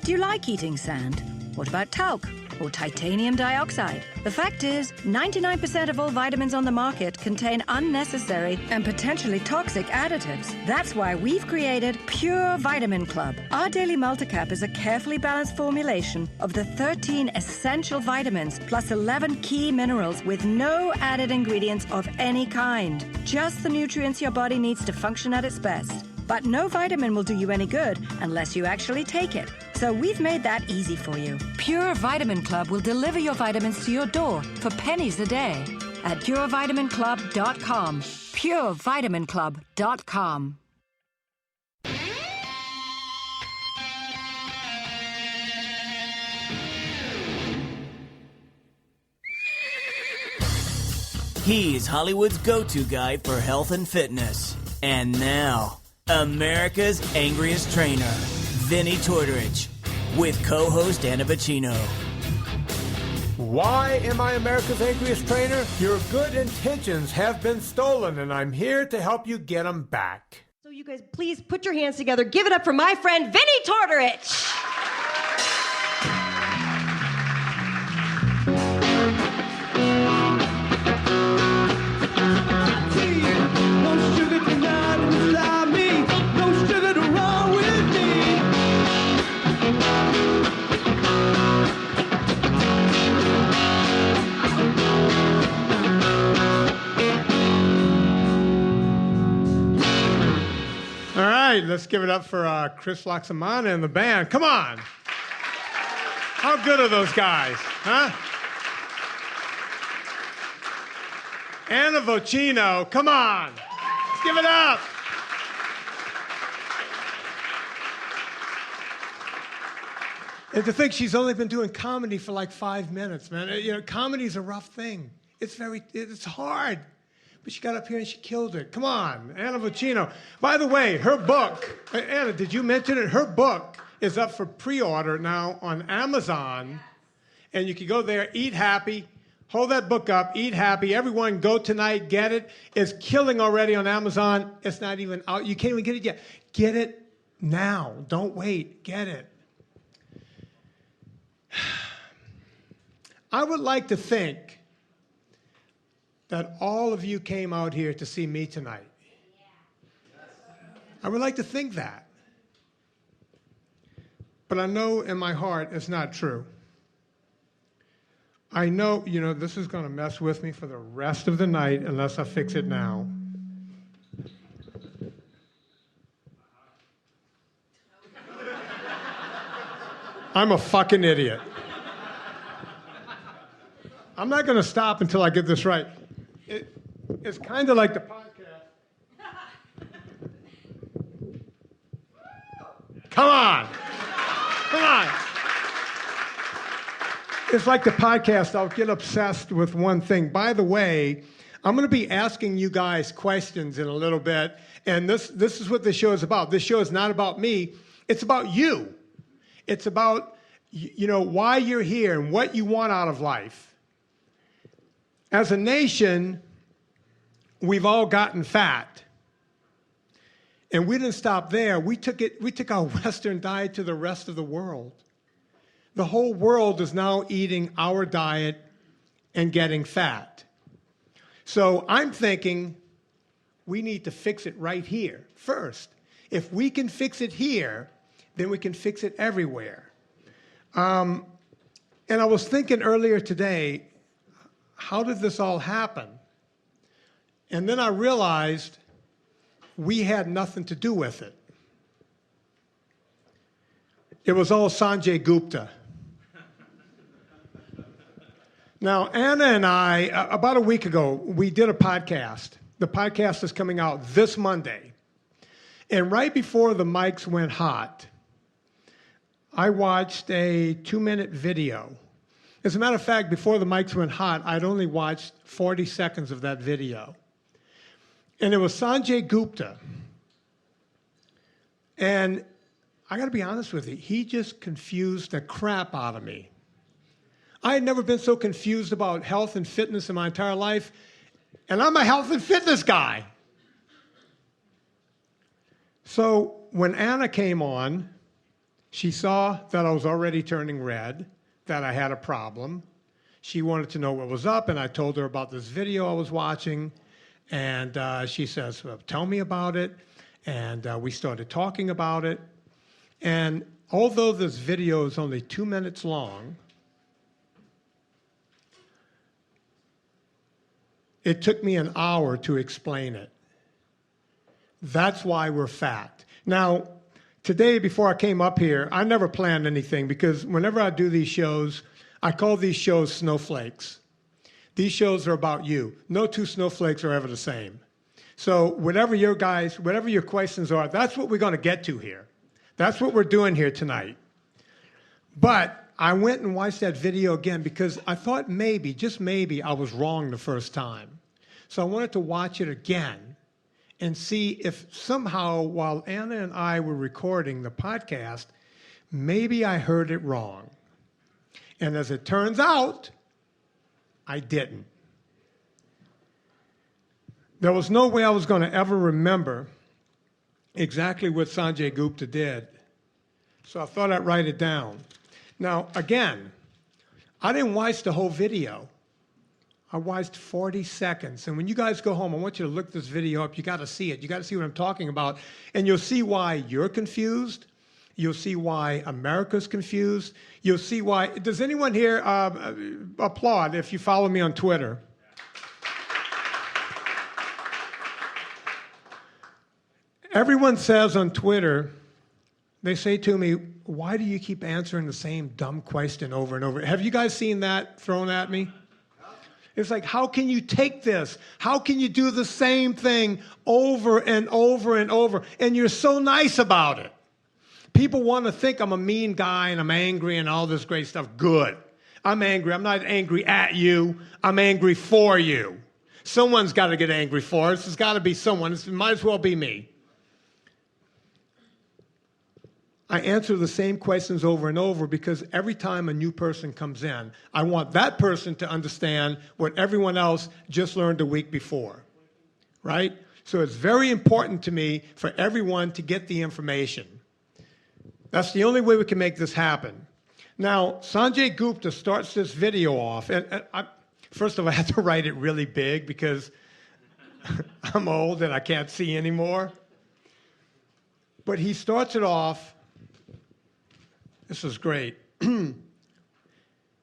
Do you like eating sand? What about talc or titanium dioxide? The fact is, 99% of all vitamins on the market contain unnecessary and potentially toxic additives. That's why we've created Pure Vitamin Club. Our daily multicap is a carefully balanced formulation of the 13 essential vitamins plus 11 key minerals with no added ingredients of any kind. Just the nutrients your body needs to function at its best. But no vitamin will do you any good unless you actually take it. So we've made that easy for you. Pure Vitamin Club will deliver your vitamins to your door for pennies a day at purevitaminclub.com. purevitaminclub.com. He's Hollywood's go-to guy for health and fitness. And now, America's angriest trainer, Vinny Tortorich, with co-host Anna Bacino. Why am I America's angriest trainer? Your good intentions have been stolen, and I'm here to help you get them back. So you guys, please put your hands together. Give it up for my friend, Vinny Tortorich. Let's give it up for Chris Laxamana and the band. Come on. How good are those guys, huh? Anna Vocino, come on. Let's give it up. And to think she's only been doing comedy for like 5 minutes, man. You know, comedy's a rough thing. It's hard. But she got up here and she killed it. Come on, Anna Vocino. By the way, her book, Anna, did you mention it? Her book is up for pre-order now on Amazon. And you can go there, Eat Happy. Hold that book up, Eat Happy. Everyone go tonight, get it. It's killing already on Amazon. It's not even out. You can't even get it yet. Get it now. Don't wait. Get it. I would like to think that all of you came out here to see me tonight. I would like to think that. But I know in my heart it's not true. I know, this is going to mess with me for the rest of the night unless I fix it now. I'm a fucking idiot. I'm not going to stop until I get this right. It's kind of like the podcast. Come on. Come on. It's like the podcast. I'll get obsessed with one thing. By the way, I'm going to be asking you guys questions in a little bit. And this is what this show is about. This show is not about me. It's about you. It's about, why you're here and what you want out of life. As a nation, we've all gotten fat. And we didn't stop there. We took our Western diet to the rest of the world. The whole world is now eating our diet and getting fat. So I'm thinking we need to fix it right here first. If we can fix it here, then we can fix it everywhere. And I was thinking earlier today, how did this all happen? And then I realized we had nothing to do with it. It was all Sanjay Gupta. Now, Anna and I, about a week ago, we did a podcast. The podcast is coming out this Monday. And right before the mics went hot, I watched a 2-minute video. As a matter of fact, before the mics went hot, I'd only watched 40 seconds of that video. And it was Sanjay Gupta. And I got to be honest with you, he just confused the crap out of me. I had never been so confused about health and fitness in my entire life. And I'm a health and fitness guy. So when Anna came on, She saw that I was already turning red, that I had a problem. She wanted to know what was up, and I told her about this video I was watching. And she says, well, tell me about it. And we started talking about it. And although this video is only 2 minutes long, it took me an hour to explain it. That's why we're fat. Now, today, before I came up here, I never planned anything because whenever I do these shows, I call these shows snowflakes. These shows are about you. No two snowflakes are ever the same. So whatever your questions are, that's what we're going to get to here. That's what we're doing here tonight. But I went and watched that video again because I thought maybe, just maybe, I was wrong the first time. So I wanted to watch it again and see if somehow, while Anna and I were recording the podcast, maybe I heard it wrong. And as it turns out, I didn't. There was no way I was going to ever remember exactly what Sanjay Gupta did. So I thought I'd write it down. Now, again, I didn't watch the whole video. I watched 40 seconds. And when you guys go home, I want you to look this video up. You got to see it. You got to see what I'm talking about. And you'll see why you're confused. You'll see why America's confused. You'll see why. Does anyone here applaud if you follow me on Twitter? Everyone says on Twitter, they say to me, why do you keep answering the same dumb question over and over? Have you guys seen that thrown at me? It's like, how can you take this? How can you do the same thing over and over and over? And you're so nice about it. People want to think I'm a mean guy and I'm angry and all this great stuff. Good. I'm angry. I'm not angry at you. I'm angry for you. Someone's got to get angry for us. It's got to be someone. It might as well be me. I answer the same questions over and over because every time a new person comes in, I want that person to understand what everyone else just learned a week before, right? So it's very important to me for everyone to get the information. That's the only way we can make this happen. Now, Sanjay Gupta starts this video off, and first of all, I had to write it really big because I'm old and I can't see anymore. But he starts it off. This is great.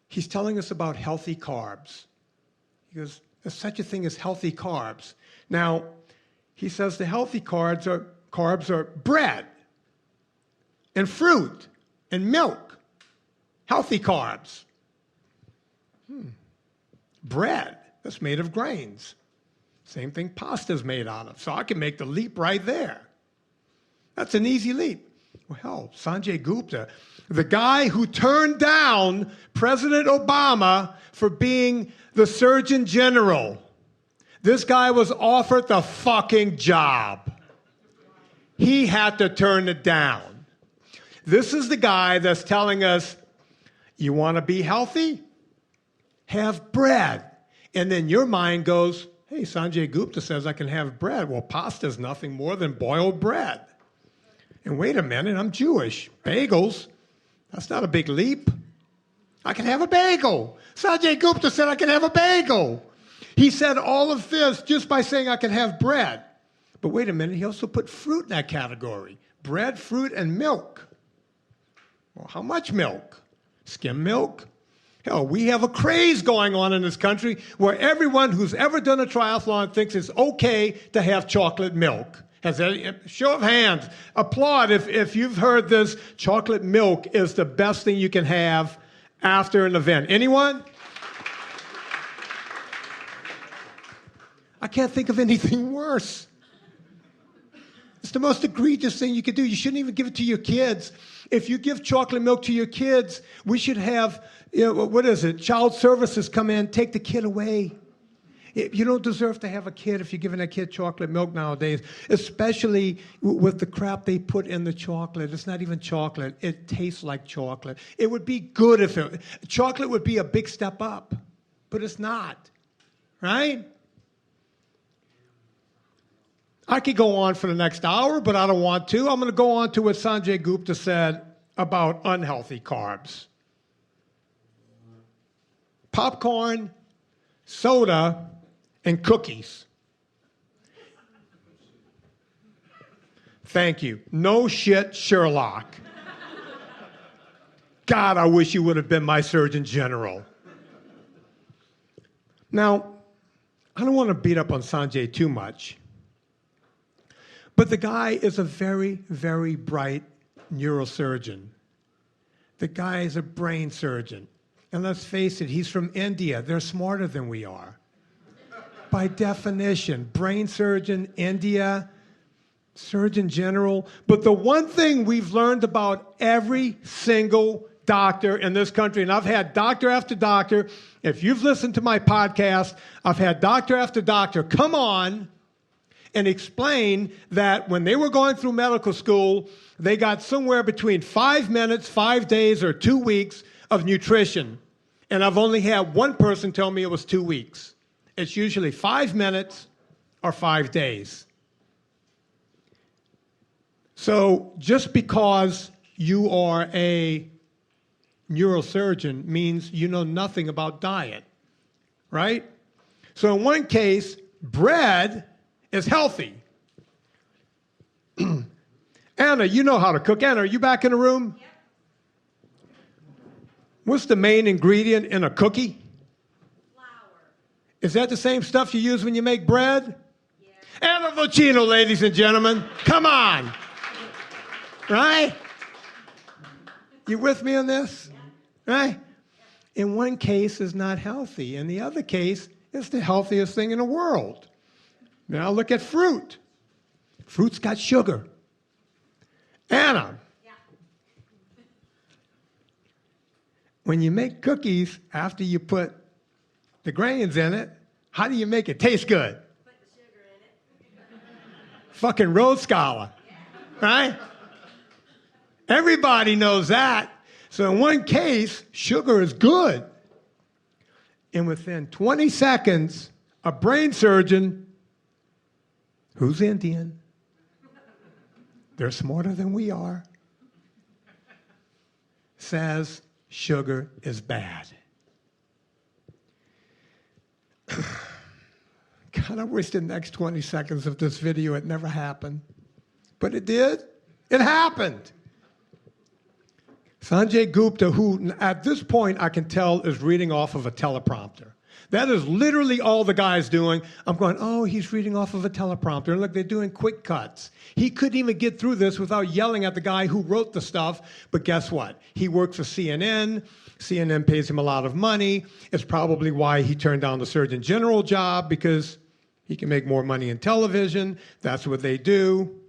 He's telling us about healthy carbs. He goes, there's such a thing as healthy carbs. Now, he says the healthy carbs are bread and fruit and milk. Healthy carbs. Bread, that's made of grains. Same thing pasta's made out of. So I can make the leap right there. That's an easy leap. Well, hell, Sanjay Gupta, the guy who turned down President Obama for being the Surgeon General. This guy was offered the fucking job. He had to turn it down. This is the guy that's telling us, you want to be healthy? Have bread. And then your mind goes, hey, Sanjay Gupta says I can have bread. Well, pasta is nothing more than boiled bread. And wait a minute, I'm Jewish. Bagels, that's not a big leap. I can have a bagel. Sanjay Gupta said I can have a bagel. He said all of this just by saying I can have bread. But wait a minute, he also put fruit in that category. Bread, fruit, and milk. Well, how much milk? Skim milk? Hell, we have a craze going on in this country where everyone who's ever done a triathlon thinks it's okay to have chocolate milk. Show of hands, applaud if you've heard this. Chocolate milk is the best thing you can have after an event. Anyone? I can't think of anything worse. It's the most egregious thing you could do. You shouldn't even give it to your kids. If you give chocolate milk to your kids, we should have, child services come in, take the kid away. You don't deserve to have a kid if you're giving a kid chocolate milk nowadays, especially with the crap they put in the chocolate. It's not even chocolate. It tastes like chocolate. It would be good if chocolate would be a big step up, but it's not, right? I could go on for the next hour, but I don't want to. I'm going to go on to what Sanjay Gupta said about unhealthy carbs. Popcorn, soda, and cookies. Thank you. No shit, Sherlock. God, I wish you would have been my Surgeon General. Now, I don't want to beat up on Sanjay too much, but the guy is a very, very bright neurosurgeon. The guy is a brain surgeon. And let's face it, he's from India. They're smarter than we are. By definition, brain surgeon, India, Surgeon General. But the one thing we've learned about every single doctor in this country, and I've had doctor after doctor, if you've listened to my podcast, I've had doctor after doctor come on and explain that when they were going through medical school, they got somewhere between 5 minutes, 5 days, or 2 weeks of nutrition. And I've only had one person tell me it was 2 weeks. It's usually 5 minutes or 5 days. So just because you are a neurosurgeon means you know nothing about diet, right? So in one case, bread is healthy. Anna, you know how to cook. Anna, are you back in the room? Yep. What's the main ingredient in a cookie? Flour. Is that the same stuff you use when you make bread? Yeah. Anna Vocino, ladies and gentlemen. Come on. Right? You with me on this? Right? In one case, it's not healthy. In the other case, it's the healthiest thing in the world. Now look at fruit. Fruit's got sugar. Anna, Yeah. when you make cookies after you put the grains in it, how do you make it taste good? Put the sugar in it. Fucking Rhodes Scholar, right? Everybody knows that. So in one case, sugar is good. And within 20 seconds, a brain surgeon who's Indian, they're smarter than we are, says sugar is bad. God, I wish the next 20 seconds of this video had never happened. But it did. It happened. Sanjay Gupta, who at this point I can tell is reading off of a teleprompter. That is literally all the guy's doing. I'm going, oh, he's reading off of a teleprompter. And look, they're doing quick cuts. He couldn't even get through this without yelling at the guy who wrote the stuff. But guess what? He works for CNN. CNN pays him a lot of money. It's probably why he turned down the Surgeon General job, because he can make more money in television. That's what they do.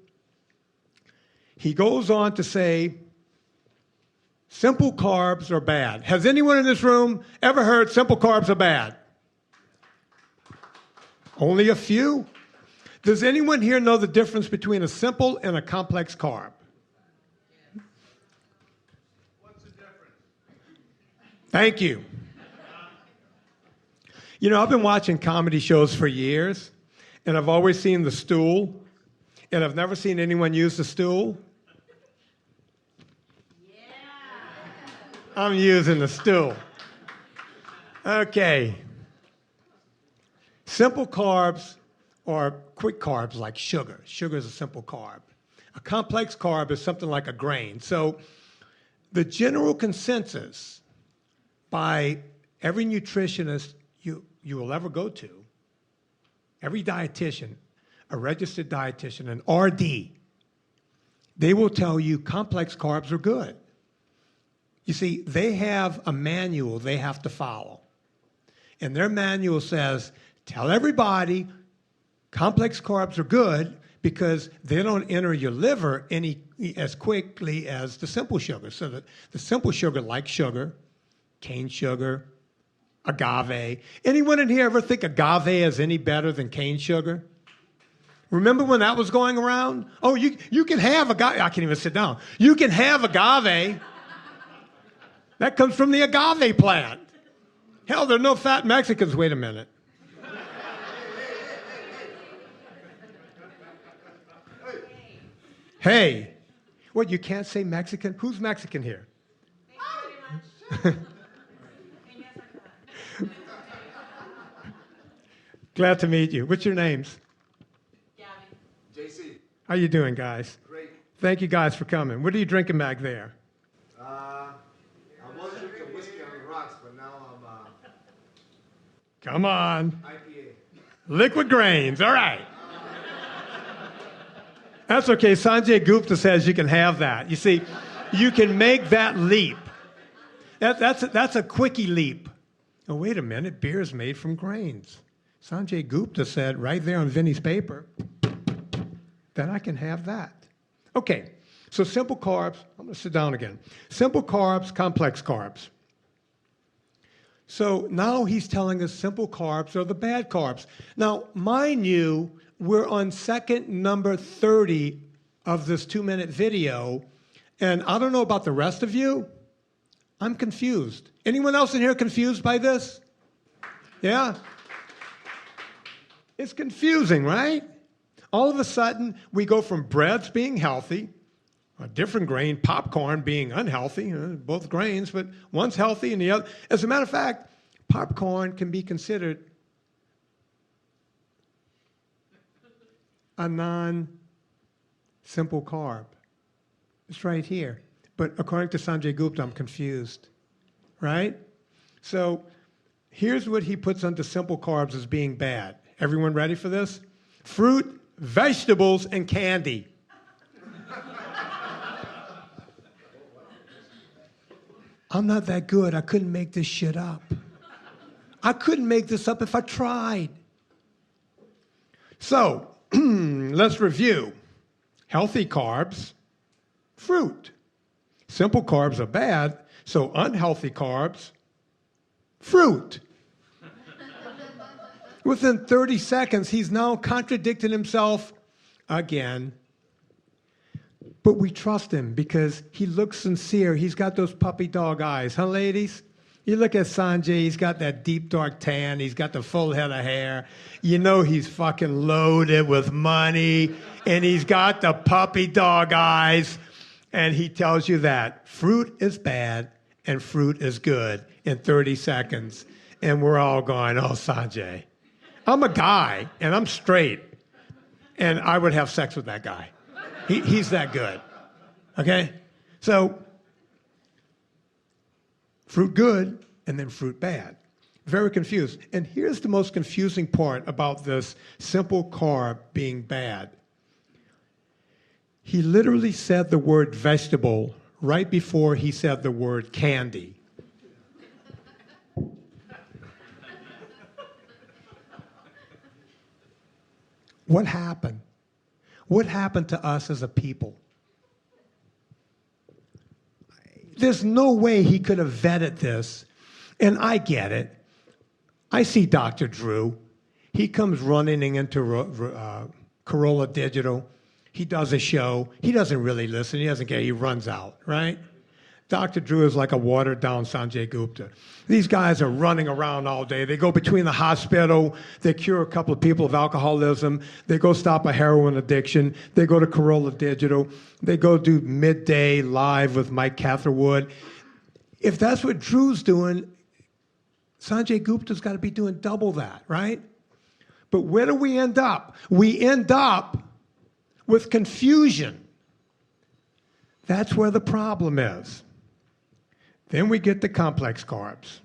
He goes on to say, simple carbs are bad. Has anyone in this room ever heard simple carbs are bad? Only a few. Does anyone here know the difference between a simple and a complex carb? What's the difference? Thank you. You know, I've been watching comedy shows for years, and I've always seen the stool, and I've never seen anyone use the stool. I'm using the stool. Okay. Simple carbs are quick carbs like sugar. Sugar is a simple carb. A complex carb is something like a grain. So the general consensus by every nutritionist you will ever go to, every dietitian, a registered dietitian, an RD, they will tell you complex carbs are good. You see, they have a manual they have to follow. And their manual says, tell everybody complex carbs are good because they don't enter your liver as quickly as the simple sugar. So that the simple sugar, like sugar, cane sugar, agave. Anyone in here ever think agave is any better than cane sugar? Remember when that was going around? Oh, you can have agave. I can't even sit down. You can have agave. That comes from the agave plant. Hell, there are no fat Mexicans. Wait a minute. Hey, What, you can't say Mexican? Who's Mexican here? Glad to meet you. What's your names? JC. How you doing, guys? Great. Thank you guys for coming. What are you drinking back there? I was drinking whiskey on the rocks, but now I'm Come on. IPA. Liquid grains. All right. That's okay. Sanjay Gupta says you can have that. You see, you can make that leap. That's a quickie leap. Oh, wait a minute. Beer is made from grains. Sanjay Gupta said right there on Vinny's paper that I can have that. Okay, so simple carbs. I'm going to sit down again. Simple carbs, complex carbs. So now he's telling us simple carbs are the bad carbs. Now, mind you, we're on second number 30 of this 2-minute video, and I don't know about the rest of you. I'm confused. Anyone else in here confused by this? Yeah? It's confusing, right? All of a sudden, we go from breads being healthy, a different grain, popcorn being unhealthy, both grains, but one's healthy and the other. As a matter of fact, popcorn can be considered a non-simple carb. It's right here. But according to Sanjay Gupta, I'm confused, right? So here's what he puts under simple carbs as being bad. Everyone ready for this? Fruit, vegetables, and candy. I'm not that good. I couldn't make this shit up. I couldn't make this up if I tried. So, let's review. Healthy carbs, fruit. Simple carbs are bad, so unhealthy carbs, fruit. Within 30 seconds, he's now contradicting himself again. But we trust him because he looks sincere. He's got those puppy dog eyes, huh, ladies? You look at Sanjay, he's got that deep, dark tan. He's got the full head of hair. You know he's fucking loaded with money, and he's got the puppy dog eyes. And he tells you that fruit is bad and fruit is good in 30 seconds. And we're all going, oh, Sanjay. I'm a guy, and I'm straight, and I would have sex with that guy. He's that good, okay? So, fruit good, and then fruit bad. Very confused. And here's the most confusing part about this simple carb being bad. He literally said the word vegetable right before he said the word candy. What happened? What happened to us as a people? There's no way he could have vetted this. And I get it. I see Dr. Drew. He comes running into Corolla Digital. He does a show. He doesn't really listen. He doesn't care. He runs out, right? Dr. Drew is like a watered-down Sanjay Gupta. These guys are running around all day. They go between the hospital. They cure a couple of people of alcoholism. They go stop a heroin addiction. They go to Corolla Digital. They go do Midday Live with Mike Catherwood. If that's what Drew's doing, Sanjay Gupta's got to be doing double that, right? But where do we end up? We end up with confusion. That's where the problem is. Then we get the complex carbs.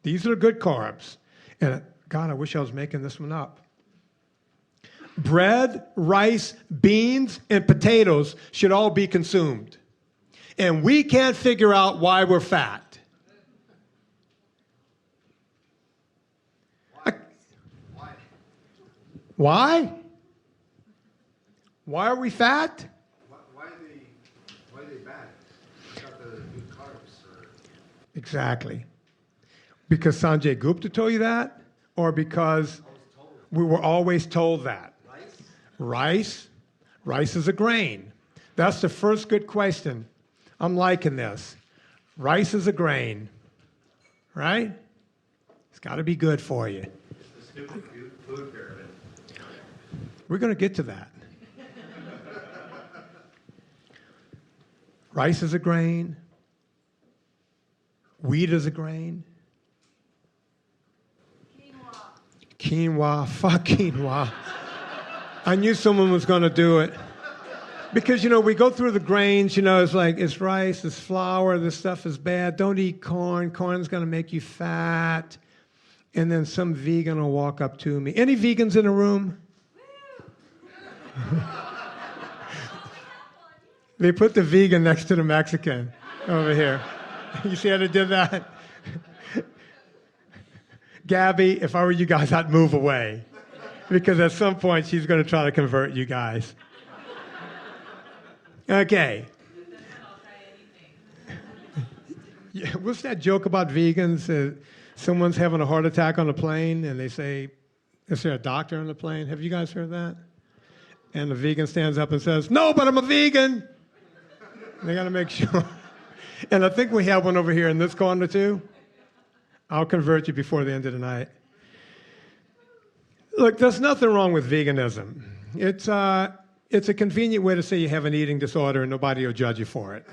These are good carbs. And God, I wish I was making this one up. Bread, rice, beans, and potatoes should all be consumed. And we can't figure out why we're fat. Why? Why are we fat? Why are they bad? I thought the good carbs are... Exactly. Because Sanjay Gupta told you that? Or because we were always told that? Rice? Rice is a grain. That's the first good question. I'm liking this. Rice is a grain, right? It's got to be good for you. It's the stupid food pyramid. We're going to get to that. Rice is a grain. Wheat is a grain. Quinoa. Fuck quinoa. I knew someone was going to do it. Because, we go through the grains, it's like, it's rice, it's flour, this stuff is bad. Don't eat corn. Corn's going to make you fat. And then some vegan will walk up to me. Any vegans in the room? They put the vegan next to the Mexican over here. You see how they did that? Gabby, if I were you guys, I'd move away. Because at some point, she's going to try to convert you guys. Okay. Yeah, what's that joke about vegans? Someone's having a heart attack on a plane, and they say, is there a doctor on the plane? Have you guys heard that? And the vegan stands up and says, no, but I'm a vegan. They got to make sure. And I think we have one over here in this corner, too. I'll convert you before the end of the night. Look, there's nothing wrong with veganism. It's a convenient way to say you have an eating disorder and nobody will judge you for it.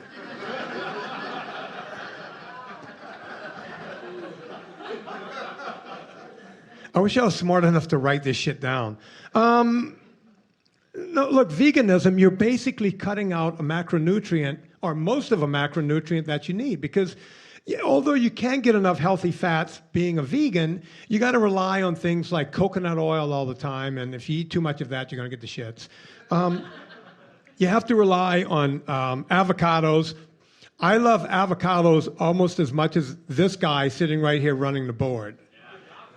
I wish I was smart enough to write this shit down. No, look, veganism, you're basically cutting out a macronutrient, or most of a macronutrient that you need, because although you can get enough healthy fats being a vegan, you got to rely on things like coconut oil all the time, and if you eat too much of that, you're going to get the shits. You have to rely on avocados. I love avocados almost as much as this guy sitting right here running the board.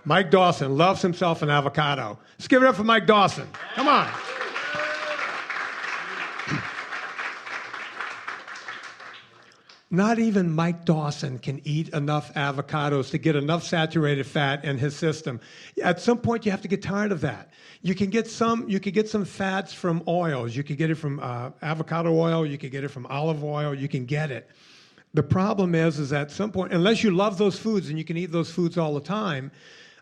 Mike Dawson loves himself an avocado. Let's give it up for Mike Dawson. Come on. Not even Mike Dawson can eat enough avocados to get enough saturated fat in his system. At some point, you have to get tired of that. You can get some fats from oils. You can get it from avocado oil. You can get it from olive oil. You can get it. The problem is at some point, unless you love those foods and you can eat those foods all the time,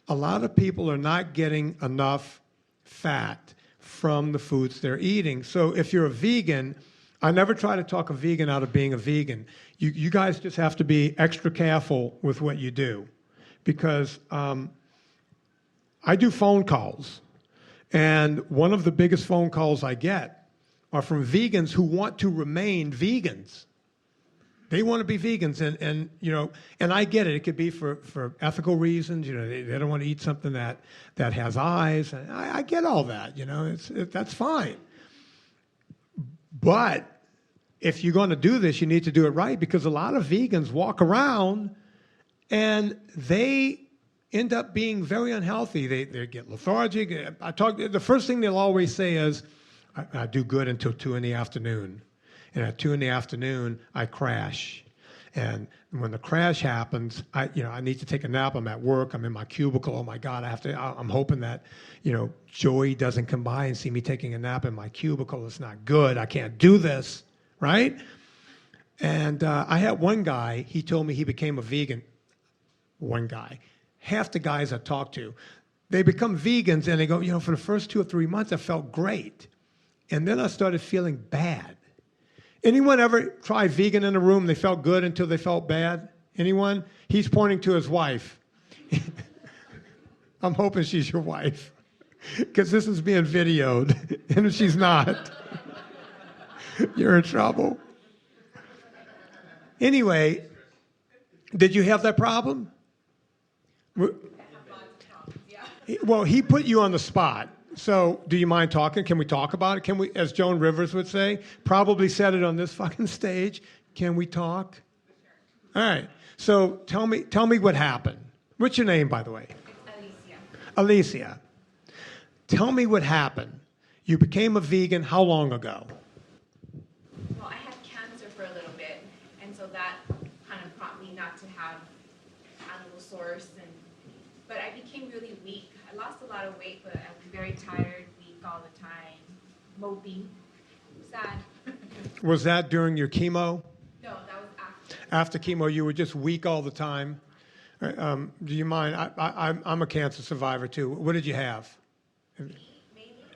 a lot of people are not getting enough fat from the foods they're eating. So if you're a vegan, I never try to talk a vegan out of being a vegan. You guys just have to be extra careful with what you do, because I do phone calls, and one of the biggest phone calls I get are from vegans who want to remain vegans. They want to be vegans, and I get it. It could be for ethical reasons. They don't want to eat something that has eyes. I get all that. That's fine. But if you're going to do this, you need to do it right, because a lot of vegans walk around and they end up being very unhealthy. They get lethargic. The first thing they'll always say is, I do good until 2 in the afternoon. And at 2 in the afternoon, I crash. And when the crash happens, I need to take a nap. I'm at work. I'm in my cubicle. Oh my God, I'm hoping that, Joey doesn't come by and see me taking a nap in my cubicle. It's not good. I can't do this, right? And I had one guy, he told me he became a vegan. One guy. Half the guys I talk to, they become vegans and they go, for the first 2 or 3 months, I felt great. And then I started feeling bad. Anyone ever try vegan in a room? They felt good until they felt bad? Anyone? He's pointing to his wife. I'm hoping she's your wife, because this is being videoed. And if she's not, you're in trouble. Anyway, did you have that problem? Well, he put you on the spot. So, do you mind talking? Can we talk about it? Can we, as Joan Rivers would say, probably said it on this fucking stage. Can we talk? All right. So, tell me what happened. What's your name, by the way? It's Alicia. Alicia. Tell me what happened. You became a vegan how long ago? Well, I had cancer for a little bit, and so that kind of prompted me not to have animal source. But I became really weak. I lost a lot of weight, but I was very tired, weak all the time, mopey, sad. Was that during your chemo? No, that was after. After chemo, you were just weak all the time. Do you mind? I'm a cancer survivor too. What did you have? Maybe.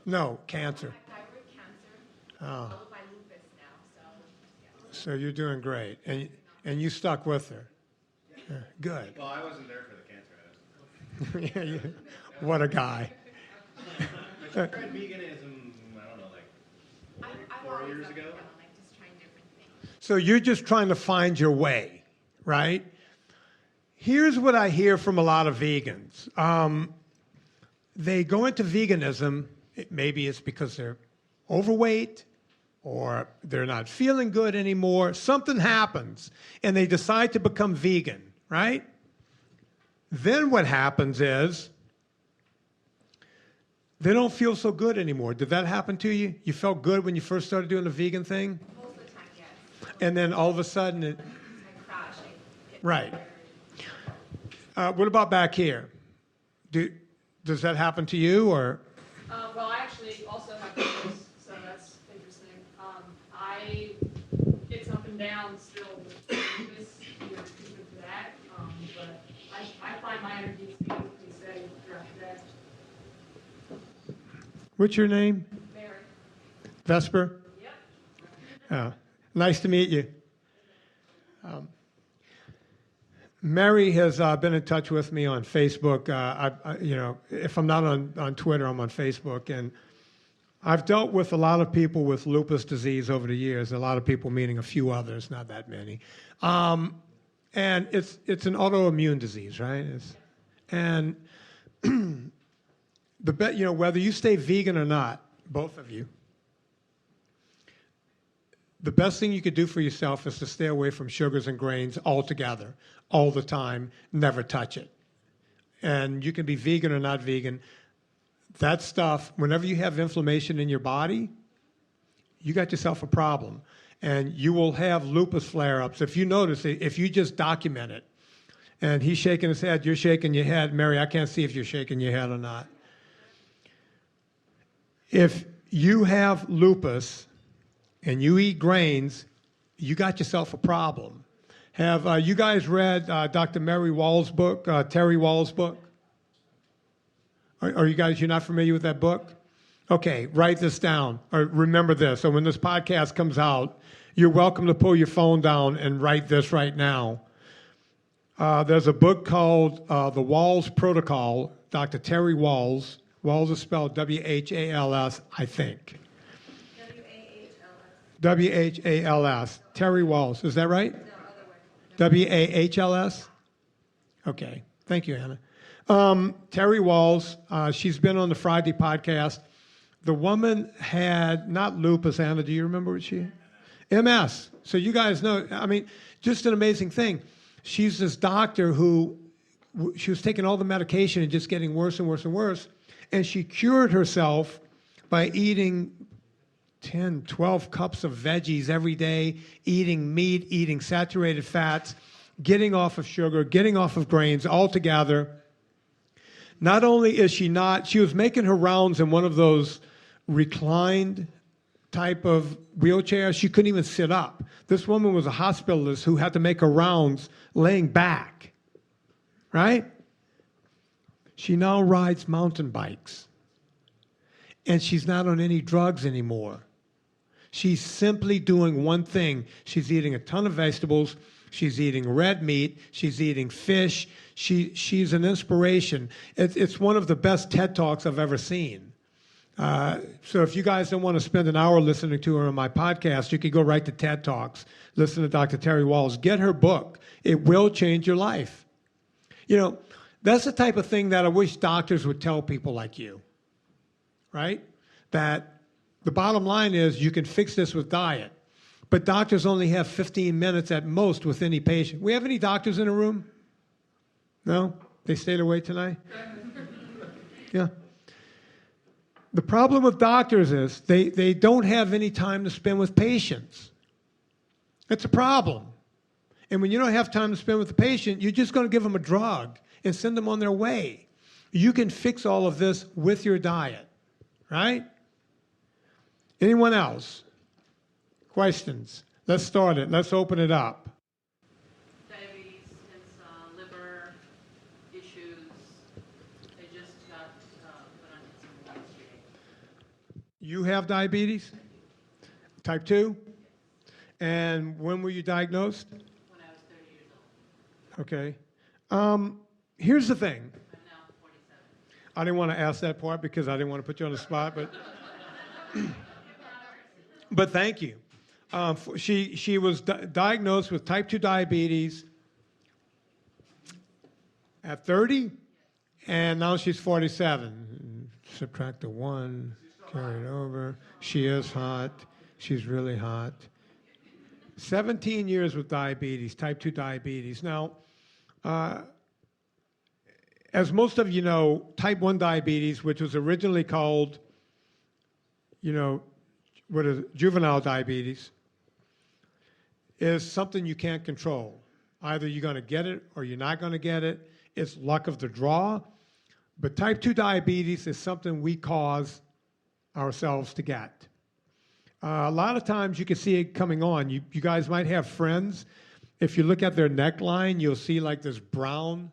No, cancer. I have thyroid cancer, Oh. followed by lupus now. So you're doing great, and you stuck with her. Yeah, good. Well, I wasn't there for the cancer. Yeah, what a guy. I tried veganism, I don't know, like I've 4 always years loved ago. it, like just trying different things. So you're just trying to find your way, right? Here's what I hear from a lot of vegans. They go into veganism, maybe it's because they're overweight or they're not feeling good anymore. Something happens and they decide to become vegan, right? Then what happens is they don't feel so good anymore. Did that happen to you? You felt good when you first started doing the vegan thing? Most of the time, yes. And then all of a sudden I crash. I get right. tired. What about back here? Does that happen to you, or? Well, I actually also have lupus, so that's interesting. It's up and down still with lupus, treatment for that, but I find my energy to be pretty steady throughout the day. What's your name? Mary. Vesper? Yep. Oh, nice to meet you. Mary has been in touch with me on Facebook. If I'm not on Twitter, I'm on Facebook. And I've dealt with a lot of people with lupus disease over the years, a lot of people meaning a few others, not that many. And it's an autoimmune disease, right? Whether you stay vegan or not, both of you, the best thing you could do for yourself is to stay away from sugars and grains altogether, all the time, never touch it. And you can be vegan or not vegan. That stuff, whenever you have inflammation in your body, you got yourself a problem. And you will have lupus flare-ups. If you notice, if you just document it, and he's shaking his head, you're shaking your head. Mary, I can't see if you're shaking your head or not. If you have lupus and you eat grains, you got yourself a problem. Have you guys read Dr. Mary Wall's book, Terry Wall's book? Are you guys, you're not familiar with that book? Okay, write this down, or remember this. So when this podcast comes out, you're welcome to pull your phone down and write this right now. There's a book called The Wahls Protocol, Dr. Terry Wahls. Wahls is spelled W-H-A-L-S, I think. W-H-A-L-S. Terry Wahls. Is that right? No, other way. W-A-H-L-S? Okay. Thank you, Anna. Terry Wahls, she's been on the Friday podcast. The woman had, not lupus, Anna, do you remember what she had? MS. So you guys know, I mean, just an amazing thing. She's this doctor who, she was taking all the medication and just getting worse and worse and worse. And she cured herself by eating 10, 12 cups of veggies every day, eating meat, eating saturated fats, getting off of sugar, getting off of grains altogether. Not only is she not, she was making her rounds in one of those reclined type of wheelchairs. She couldn't even sit up. This woman was a hospitalist who had to make her rounds laying back, right? She now rides mountain bikes, and she's not on any drugs anymore. She's simply doing one thing. She's eating a ton of vegetables. She's eating red meat. She's eating fish. She's an inspiration. It's one of the best TED Talks I've ever seen. So if you guys don't want to spend an hour listening to her on my podcast, you could go right to TED Talks, listen to Dr. Terry Wahls, get her book. It will change your life. You know, that's the type of thing that I wish doctors would tell people like you, right? That the bottom line is you can fix this with diet, but doctors only have 15 minutes at most with any patient. We have any doctors in the room? No? They stayed away tonight? Yeah. The problem with doctors is they don't have any time to spend with patients. That's a problem. And when you don't have time to spend with the patient, you're just going to give them a drug and send them on their way. You can fix all of this with your diet, right? Anyone else? Questions? Let's start it. Let's open it up. Diabetes, his liver issues. They just got put on insulin yesterday. You have diabetes? Type 2? And when were you diagnosed? When I was 30 years old. Okay. Here's the thing. I'm now 47. I didn't want to ask that part because I didn't want to put you on the spot, but but thank you. She was diagnosed with type 2 diabetes at 30, and now she's 47. Subtract the 1, carry it over. She is hot. She's really hot. 17 years with diabetes, type 2 diabetes. Now, as most of you know, type 1 diabetes, which was originally called, juvenile diabetes, is something you can't control. Either you're going to get it or you're not going to get it. It's luck of the draw. But type 2 diabetes is something we cause ourselves to get. A lot of times you can see it coming on. You guys might have friends. If you look at their neckline, you'll see like this brown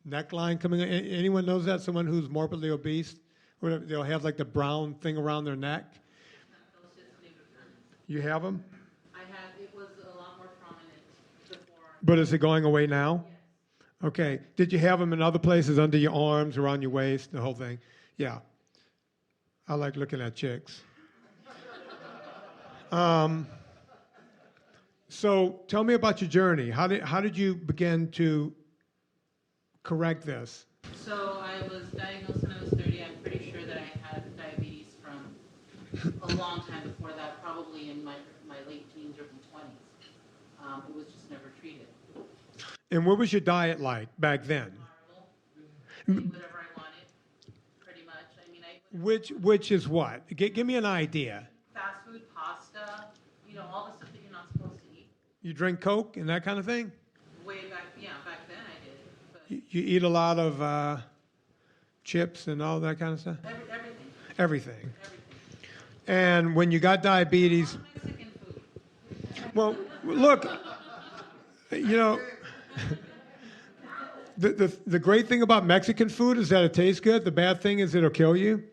neckline coming on. Anyone knows that? Someone who's morbidly obese? Whatever, they'll have like the brown thing around their neck. You have them? I have. It was a lot more prominent before. But is it going away now? Yes. Okay. Did you have them in other places, under your arms, around your waist, the whole thing? Yeah. I like looking at chicks. So tell me about your journey. How did you begin to correct this? So I was diagnosed when I was 30. I'm pretty sure that I had diabetes from a long time before that, probably in my late teens or 20s. It was just never treated. And what was your diet like back then? Horrible. Whatever I wanted, pretty much. I mean, Which is what? Give me an idea. Fast food, pasta, all the stuff that you're not supposed to eat. You drink Coke and that kind of thing? Way back, back then I did. But You eat a lot of chips and all that kind of stuff? everything. Everything. And when you got diabetes, Mexican food. well, look, the great thing about Mexican food is that it tastes good. The bad thing is it'll kill you.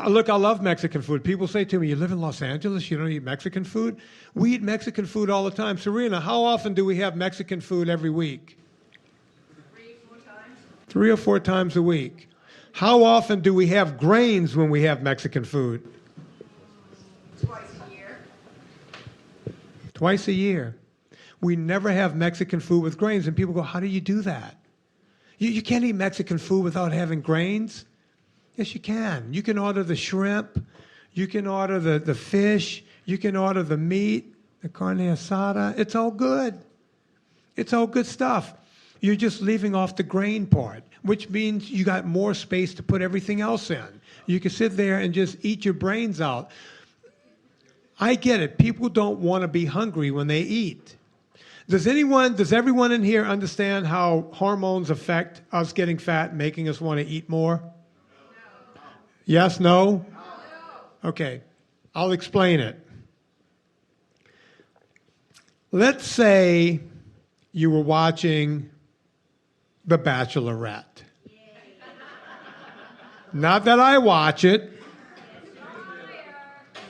Look, I love Mexican food. People say to me, you live in Los Angeles, you don't eat Mexican food? We eat Mexican food all the time. Serena, how often do we have Mexican food every week? 3 or 4 times a week. How often do we have grains when we have Mexican food? Twice a year. Twice a year. We never have Mexican food with grains. And people go, how do you do that? You can't eat Mexican food without having grains? Yes, you can. You can order the shrimp. You can order the fish. You can order the meat, the carne asada. It's all good. It's all good stuff. You're just leaving off the grain part, which means you got more space to put everything else in. You can sit there and just eat your brains out. I get it. People don't want to be hungry when they eat. Does everyone in here understand how hormones affect us getting fat, making us want to eat more? Yes, no? Okay, I'll explain it. Let's say you were watching The Bachelorette. Not that I watch it.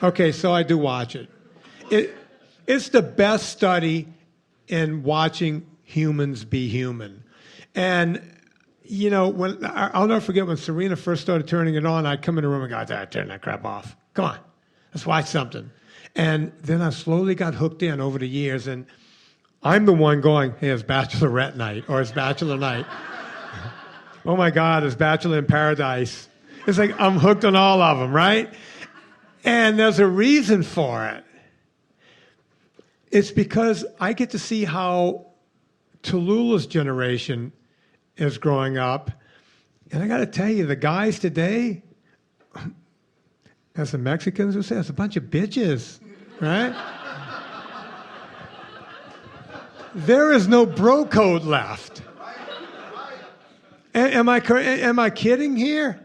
Okay, so I do watch it. It's the best study in watching humans be human. And when I'll never forget when Serena first started turning it on, I'd come in the room and go, turn that crap off. Come on, let's watch something. And then I slowly got hooked in over the years, and I'm the one going, hey, it's Bachelorette night, or it's Bachelor night. Oh my God, it's Bachelor in Paradise. It's like I'm hooked on all of them, right? And there's a reason for it. It's because I get to see how Tallulah's generation is growing up. And I got to tell you, the guys today, as the Mexicans would say, it's a bunch of bitches, right? There is no bro code left. Am I kidding here?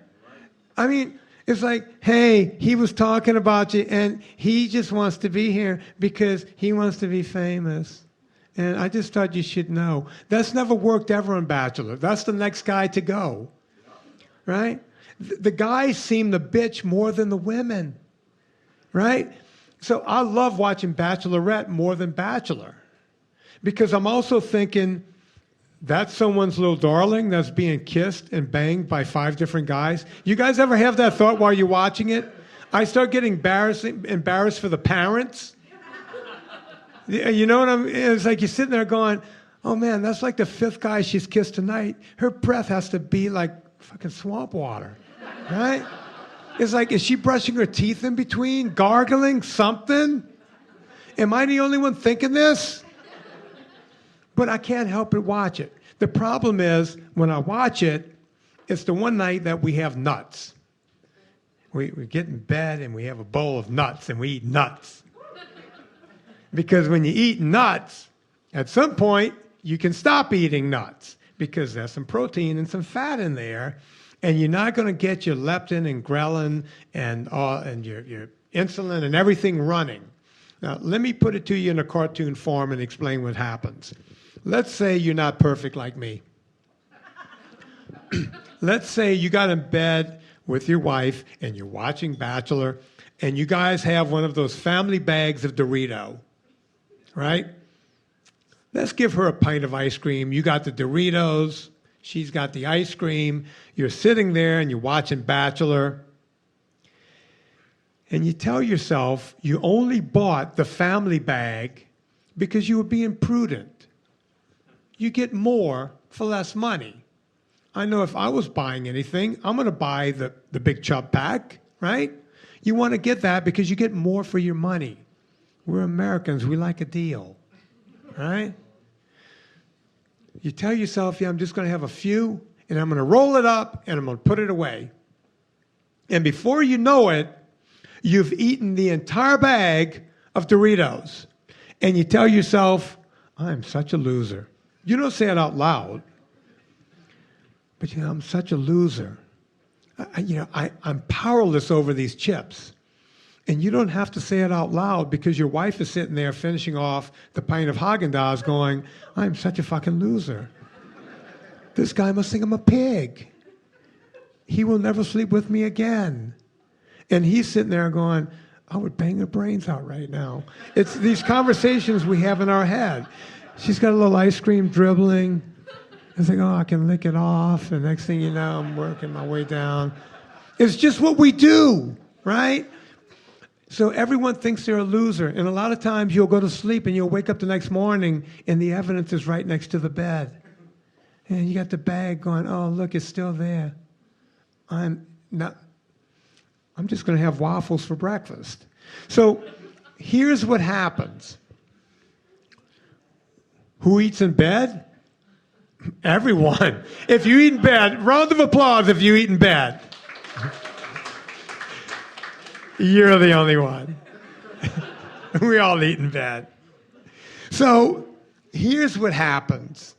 I mean, it's like, hey, he was talking about you, and he just wants to be here because he wants to be famous. And I just thought you should know. That's never worked ever on Bachelor. That's the next guy to go, right? The guys seem to bitch more than the women. right? So I love watching Bachelorette more than Bachelor because I'm also thinking that's someone's little darling that's being kissed and banged by 5 different guys. You guys ever have that thought while you're watching it? I start getting embarrassed for the parents. You know what I mean? It's like you're sitting there going, oh man, that's like the 5th guy she's kissed tonight. Her breath has to be like fucking swamp water, right? It's like, is she brushing her teeth in between, gargling something? Am I the only one thinking this? But I can't help but watch it. The problem is, when I watch it, it's the one night that we have nuts. We get in bed and we have a bowl of nuts and we eat nuts. Because when you eat nuts, at some point, you can stop eating nuts because there's some protein and some fat in there, and you're not going to get your leptin and ghrelin and your insulin and everything running. Now, let me put it to you in a cartoon form and explain what happens. Let's say you're not perfect like me. Let's say you got in bed with your wife and you're watching Bachelor, and you guys have one of those family bags of Dorito, right? Let's give her a pint of ice cream. You got the Doritos. She's got the ice cream. You're sitting there and you're watching Bachelor. And you tell yourself you only bought the family bag because you were being prudent. You get more for less money. I know if I was buying anything, I'm going to buy the Big Chub pack, right? You want to get that because you get more for your money. We're Americans. We like a deal, right? You tell yourself, yeah, I'm just going to have a few, and I'm going to roll it up, and I'm going to put it away. And before you know it, you've eaten the entire bag of Doritos. And you tell yourself, I'm such a loser. You don't say it out loud, but you know, I'm such a loser. I'm powerless over these chips. And you don't have to say it out loud because your wife is sitting there finishing off the pint of Haagen-Dazs going, I'm such a fucking loser. This guy must think I'm a pig. He will never sleep with me again. And he's sitting there going, I would bang her brains out right now. It's these conversations we have in our head. She's got a little ice cream dribbling. It's like, oh, I can lick it off. And next thing you know, I'm working my way down. It's just what we do, right? So everyone thinks they're a loser. And a lot of times you'll go to sleep and you'll wake up the next morning and the evidence is right next to the bed. And you got the bag going, oh, look, it's still there. I'm just going to have waffles for breakfast. So here's what happens. Who eats in bed? Everyone. If you eat in bed, round of applause if you eat in bed. You're the only one. We all eat in bed. So here's what happens.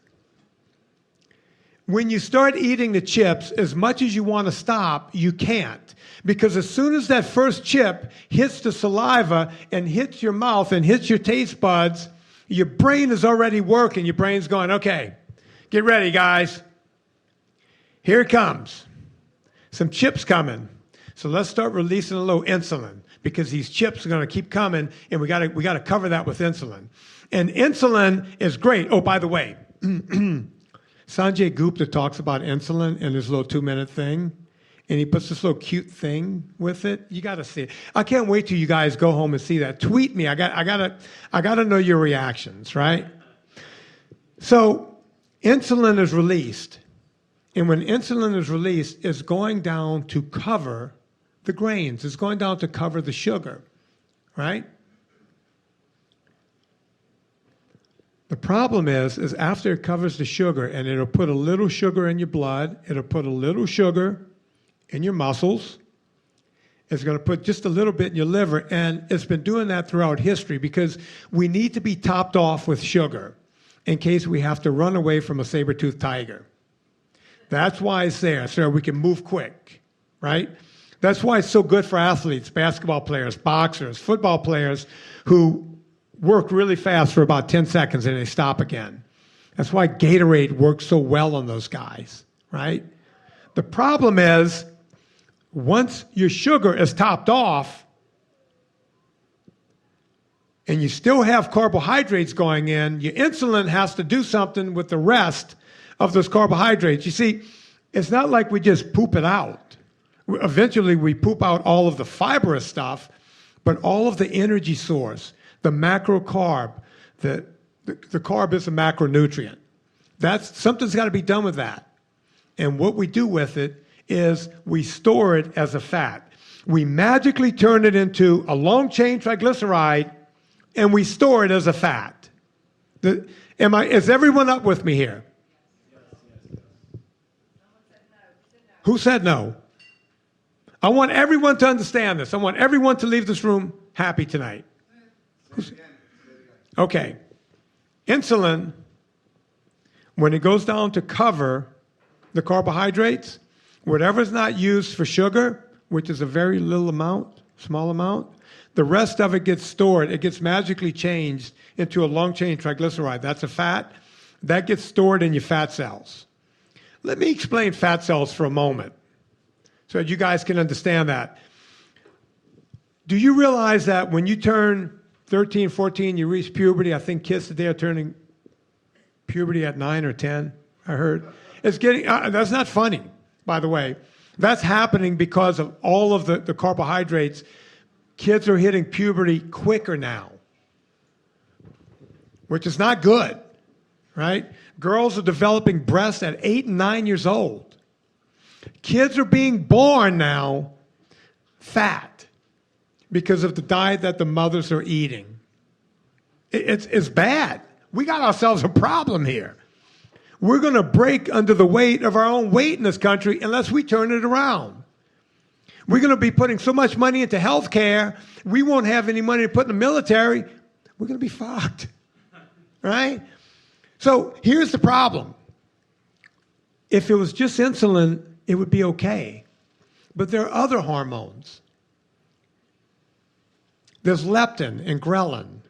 When you start eating the chips, as much as you want to stop, you can't. Because as soon as that first chip hits the saliva and hits your mouth and hits your taste buds, your brain is already working. Your brain's going, okay, get ready, guys. Here it comes. Some chips coming. So let's start releasing a little insulin because these chips are going to keep coming, and we got to cover that with insulin. And insulin is great. Oh, by the way, Sanjay Gupta talks about insulin in his little 2-minute thing, and he puts this little cute thing with it. You got to see it. I can't wait till you guys go home and see that. Tweet me. I got to know your reactions, right? So insulin is released, and when insulin is released, it's going down to cover the grains. It's going down to cover the sugar, right? The problem is after it covers the sugar, and it'll put a little sugar in your blood, it'll put a little sugar in your muscles, it's going to put just a little bit in your liver, and it's been doing that throughout history because we need to be topped off with sugar in case we have to run away from a saber-toothed tiger. That's why it's there, so we can move quick, right? That's why it's so good for athletes, basketball players, boxers, football players who work really fast for about 10 seconds and they stop again. That's why Gatorade works so well on those guys, right? The problem is, once your sugar is topped off, and you still have carbohydrates going in, your insulin has to do something with the rest of those carbohydrates. You see, it's not like we just poop it out. Eventually, we poop out all of the fibrous stuff, but all of the energy source, the macrocarb, the carb is a macronutrient. Something's got to be done with that. And what we do with it is we store it as a fat. We magically turn it into a long-chain triglyceride, and we store it as a fat. Is everyone up with me here? Who said no? I want everyone to understand this. I want everyone to leave this room happy tonight. Okay. Insulin, when it goes down to cover the carbohydrates, whatever's not used for sugar, which is a very little amount, small amount, the rest of it gets stored. It gets magically changed into a long-chain triglyceride. That's a fat. That gets stored in your fat cells. Let me explain fat cells for a moment so that you guys can understand that. Do you realize that when you turn 13, 14, you reach puberty? I think kids today are turning puberty at 9 or 10, I heard. It's getting, that's not funny, by the way. That's happening because of all of the carbohydrates. Kids are hitting puberty quicker now, which is not good, right? Girls are developing breasts at 8 and 9 years old. Kids are being born now fat because of the diet that the mothers are eating. It's bad. We got ourselves a problem here. We're going to break under the weight of our own weight in this country unless we turn it around. We're going to be putting so much money into health care, we won't have any money to put in the military. We're going to be fucked, right? So here's the problem. If it was just insulin, it would be okay. But there are other hormones. There's leptin and ghrelin,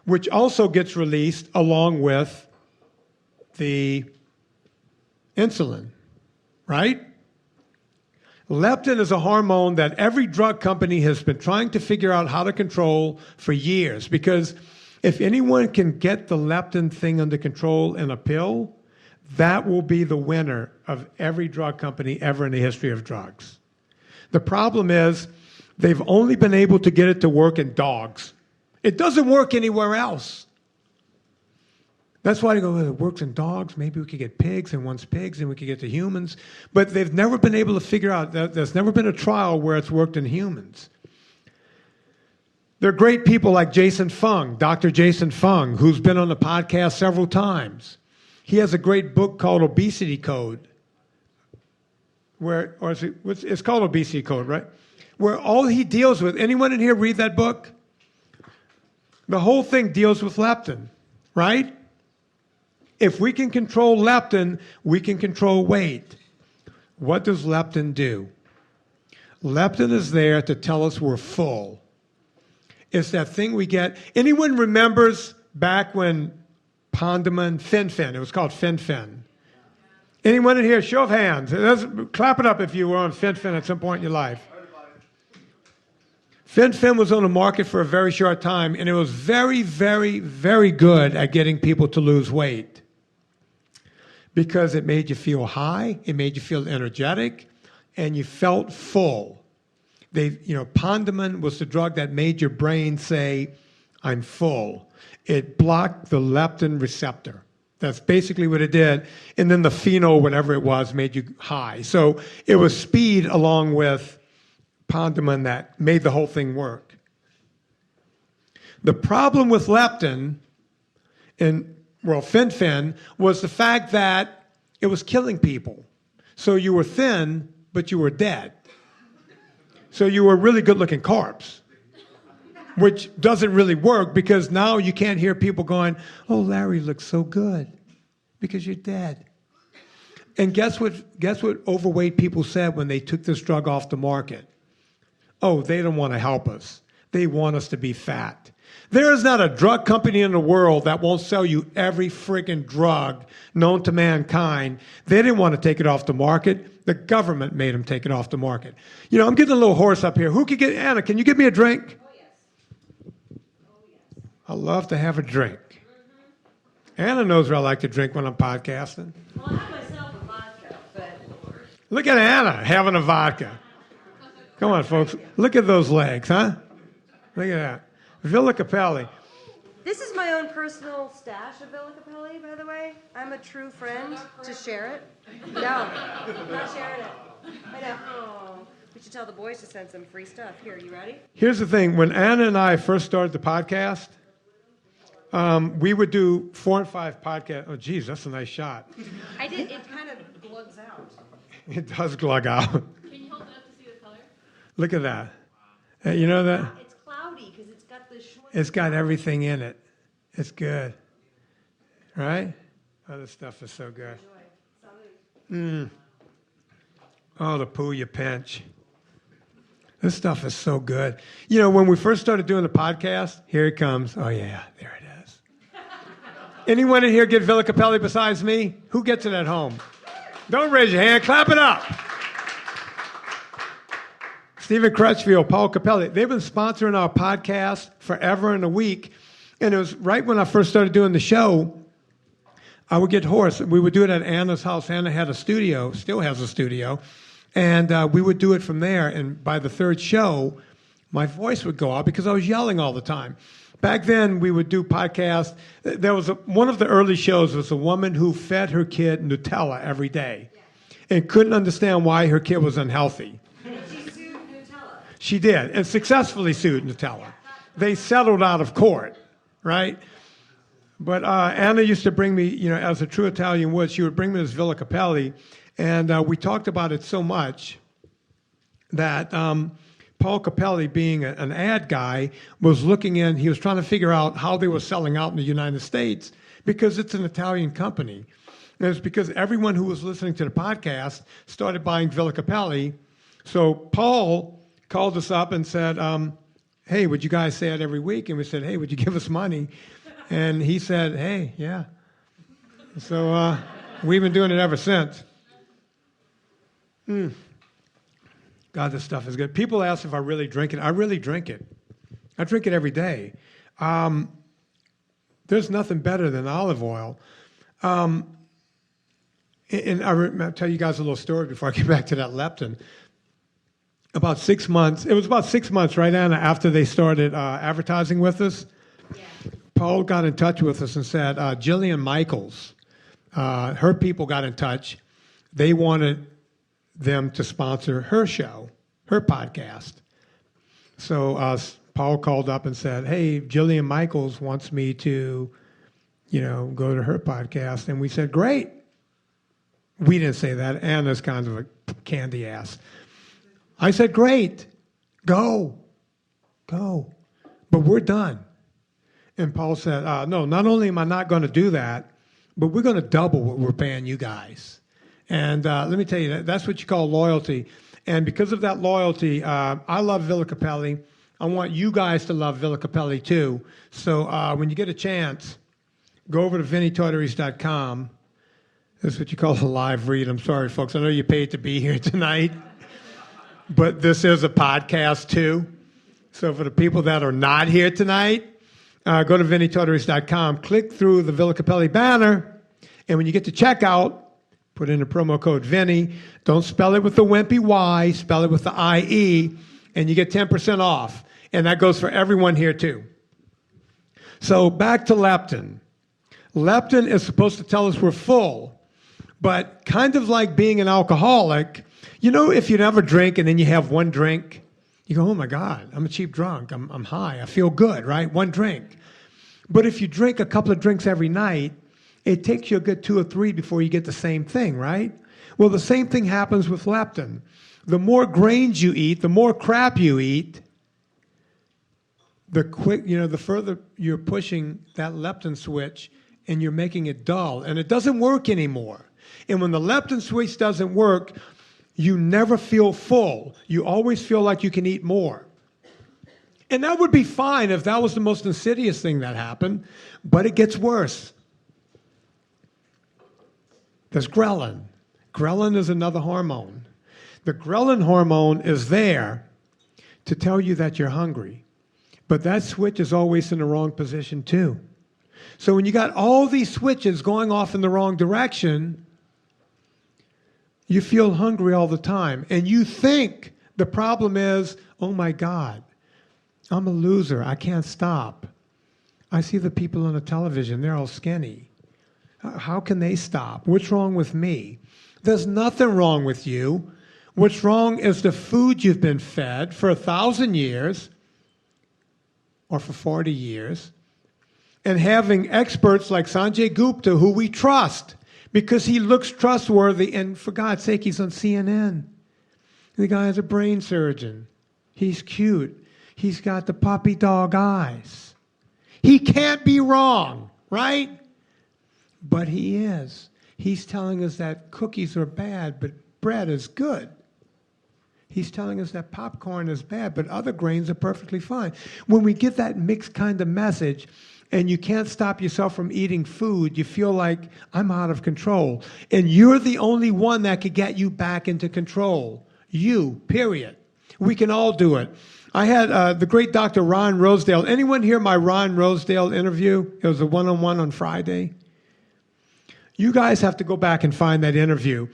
which also gets released along with the insulin, right? Leptin is a hormone that every drug company has been trying to figure out how to control for years, because if anyone can get the leptin thing under control in a pill, that will be the winner of every drug company ever in the history of drugs. The problem is they've only been able to get it to work in dogs. It doesn't work anywhere else. That's why they go, well, it works in dogs. Maybe we could get pigs, and once pigs, and we could get to humans. But they've never been able to figure out that there's never been a trial where it's worked in humans. There are great people like Jason Fung, Dr. Jason Fung, who's been on the podcast several times. He has a great book called Obesity Code, it's called Obesity Code, right? Where all he deals with, anyone in here read that book? The whole thing deals with leptin, right? If we can control leptin, we can control weight. What does leptin do? Leptin is there to tell us we're full. It's that thing we get. Anyone remembers back when Pondaman, Fen-Phen, it was called Fen-Phen. Anyone in here, show of hands. Clap it up if you were on Fen-Phen at some point in your life. Fen-Phen was on the market for a very short time, and it was very, very, very good at getting people to lose weight because it made you feel high, it made you feel energetic, and you felt full. Pondaman was the drug that made your brain say, I'm full. It blocked the leptin receptor. That's basically what it did. And then the pheno, whatever it was, made you high. So it was speed along with Pondaman that made the whole thing work. The problem with leptin Fen-Phen was the fact that it was killing people. So you were thin, but you were dead. So you were really good-looking carbs, which doesn't really work because now you can't hear people going, oh, Larry looks so good, because you're dead. And guess what overweight people said when they took this drug off the market? Oh, they don't want to help us. They want us to be fat. There is not a drug company in the world that won't sell you every friggin' drug known to mankind. They didn't want to take it off the market. The government made them take it off the market. I'm getting a little hoarse up here. Who could get, Anna, can you give me a drink? I love to have a drink. Anna knows where I like to drink when I'm podcasting. Well, I have myself a vodka, but Look at Anna having a vodka. Come on, folks. Look at those legs, huh? Look at that. Villa Capelli. this is my own personal stash of Villa Capelli, by the way. I'm a true friend to share it. No, I'm not sharing it. I know. Oh, we should tell the boys to send some free stuff. Here, you ready? Here's the thing. When Anna and I first started the podcast, we would do 4 and 5 podcasts. Oh, geez, that's a nice shot. I did. It kind of glugs out. It does glug out. Can you hold it up to see the color? Look at that. You know that? It's cloudy because it's got the short. It's got everything in it. It's good. Right? Oh, this stuff is so good. Oh, the poo you pinch. This stuff is so good. You know, when we first started doing the podcast, here it comes. Oh, yeah, there it is. Anyone in here get Villa Capelli besides me? Who gets it at home? Don't raise your hand. Clap it up. Stephen Crutchfield, Paul Capelli. They've been sponsoring our podcast forever and a week. And it was right when I first started doing the show, I would get hoarse. We would do it at Anna's house. Anna had a studio, still has a studio. And we would do it from there. And by the third show, my voice would go out because I was yelling all the time. Back then, we would do podcasts. There was one of the early shows was a woman who fed her kid Nutella every day and couldn't understand why her kid was unhealthy. She sued Nutella. She did, and successfully sued Nutella. They settled out of court, right? But Anna used to bring me, you know, as a true Italian would, she would bring me this Villa Capelli, and we talked about it so much that Paul Capelli, being an ad guy, was looking in, he was trying to figure out how they were selling out in the United States because it's an Italian company. And it's because everyone who was listening to the podcast started buying Villa Capelli. So Paul called us up and said, hey, would you guys say it every week? And we said, hey, would you give us money? And he said, hey, yeah. So we've been doing it ever since. God, this stuff is good. People ask if I really drink it. I really drink it. I drink it every day. There's nothing better than olive oil. And I'll tell you guys a little story before I get back to that leptin. About 6 months, it was about 6 months, right, Anna, after they started advertising with us. Yeah. Paul got in touch with us and said, Jillian Michaels, her people got in touch. They wanted them to sponsor her show, her podcast. So Paul called up and said, hey, Jillian Michaels wants me to, you know, go to her podcast. And we said, great. We didn't say that. Anna's kind of a candy ass. I said, great. Go. But we're done. And Paul said, no, not only am I not going to do that, but we're going to double what we're paying you guys. And let me tell you, that's what you call loyalty. And because of that loyalty, I love Villa Capelli. I want you guys to love Villa Capelli too. So when you get a chance, go over to VinnyTartaries.com. That's what you call a live read. I'm sorry, folks. I know you paid to be here tonight. But this is a podcast too. So for the people that are not here tonight, go to VinnyTartaries.com, click through the Villa Capelli banner, and when you get to checkout, put in the promo code Vinny. Don't spell it with the wimpy Y, spell it with the I-E, and you get 10% off. And that goes for everyone here too. So back to leptin. Leptin is supposed to tell us we're full, but kind of like being an alcoholic, you know, if you never drink and then you have one drink, you go, oh my God, I'm a cheap drunk. I'm high. I feel good, right? One drink. But if you drink a couple of drinks every night, it takes you a good 2 or 3 before you get the same thing, right? Well, the same thing happens with leptin. The more grains you eat, the more crap you eat, the further you're pushing that leptin switch and you're making it dull. And it doesn't work anymore. And when the leptin switch doesn't work, you never feel full. You always feel like you can eat more. And that would be fine if that was the most insidious thing that happened, but it gets worse. There's ghrelin. Ghrelin is another hormone. The ghrelin hormone is there to tell you that you're hungry. But that switch is always in the wrong position too. So when you got all these switches going off in the wrong direction, you feel hungry all the time. And you think the problem is, oh my God, I'm a loser. I can't stop. I see the people on the television, they're all skinny. How can they stop? What's wrong with me? There's nothing wrong with you. What's wrong is the food you've been fed for 1,000 years or for 40 years, and having experts like Sanjay Gupta, who we trust because he looks trustworthy, and for God's sake, he's on CNN. The guy is a brain surgeon. He's cute. He's got the puppy dog eyes. He can't be wrong, right? But he is. He's telling us that cookies are bad, but bread is good. He's telling us that popcorn is bad, but other grains are perfectly fine. When we get that mixed kind of message, and you can't stop yourself from eating food, you feel like, I'm out of control. And you're the only one that could get you back into control. You, period. We can all do it. I had the great Dr. Ron Rosedale. Anyone hear my Ron Rosedale interview? It was a one-on-one on Friday. You guys have to go back and find that interview.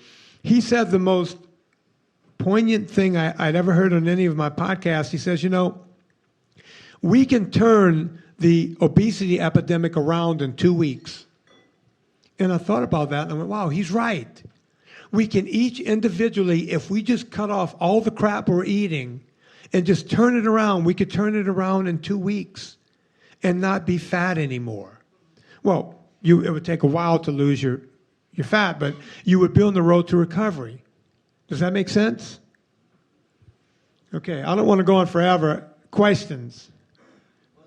He said the most poignant thing I'd ever heard on any of my podcasts. He says, we can turn the obesity epidemic around in 2 weeks. And I thought about that, and I went, wow, he's right. We can each individually, if we just cut off all the crap we're eating and just turn it around, we could turn it around in 2 weeks and not be fat anymore. Well, it would take a while to lose your fat, but you would be on the road to recovery. Does that make sense? Okay, I don't want to go on forever. Questions?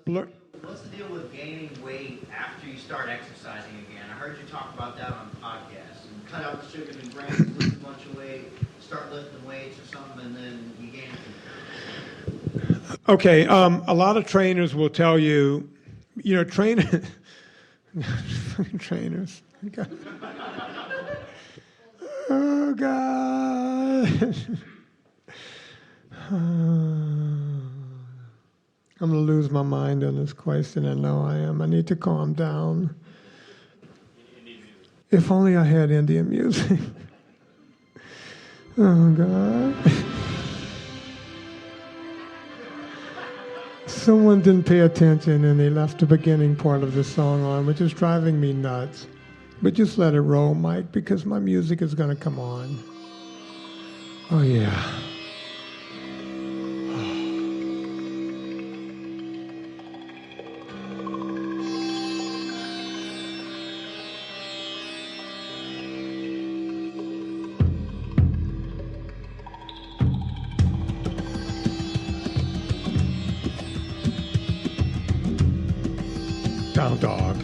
What's the deal with gaining weight after you start exercising again? I heard you talk about that on the podcast. And cut out the sugars and grains, lose a bunch of weight, start lifting weights or something, and then you gain it. Okay, a lot of trainers will tell you, trainers. Oh, God. I'm going to lose my mind on this question. I know I am. I need to calm down. If only I had Indian music. Oh, God. Someone didn't pay attention and they left the beginning part of the song on, which is driving me nuts. But just let it roll, Mike, because my music is going to come on. Oh, yeah. Down dog.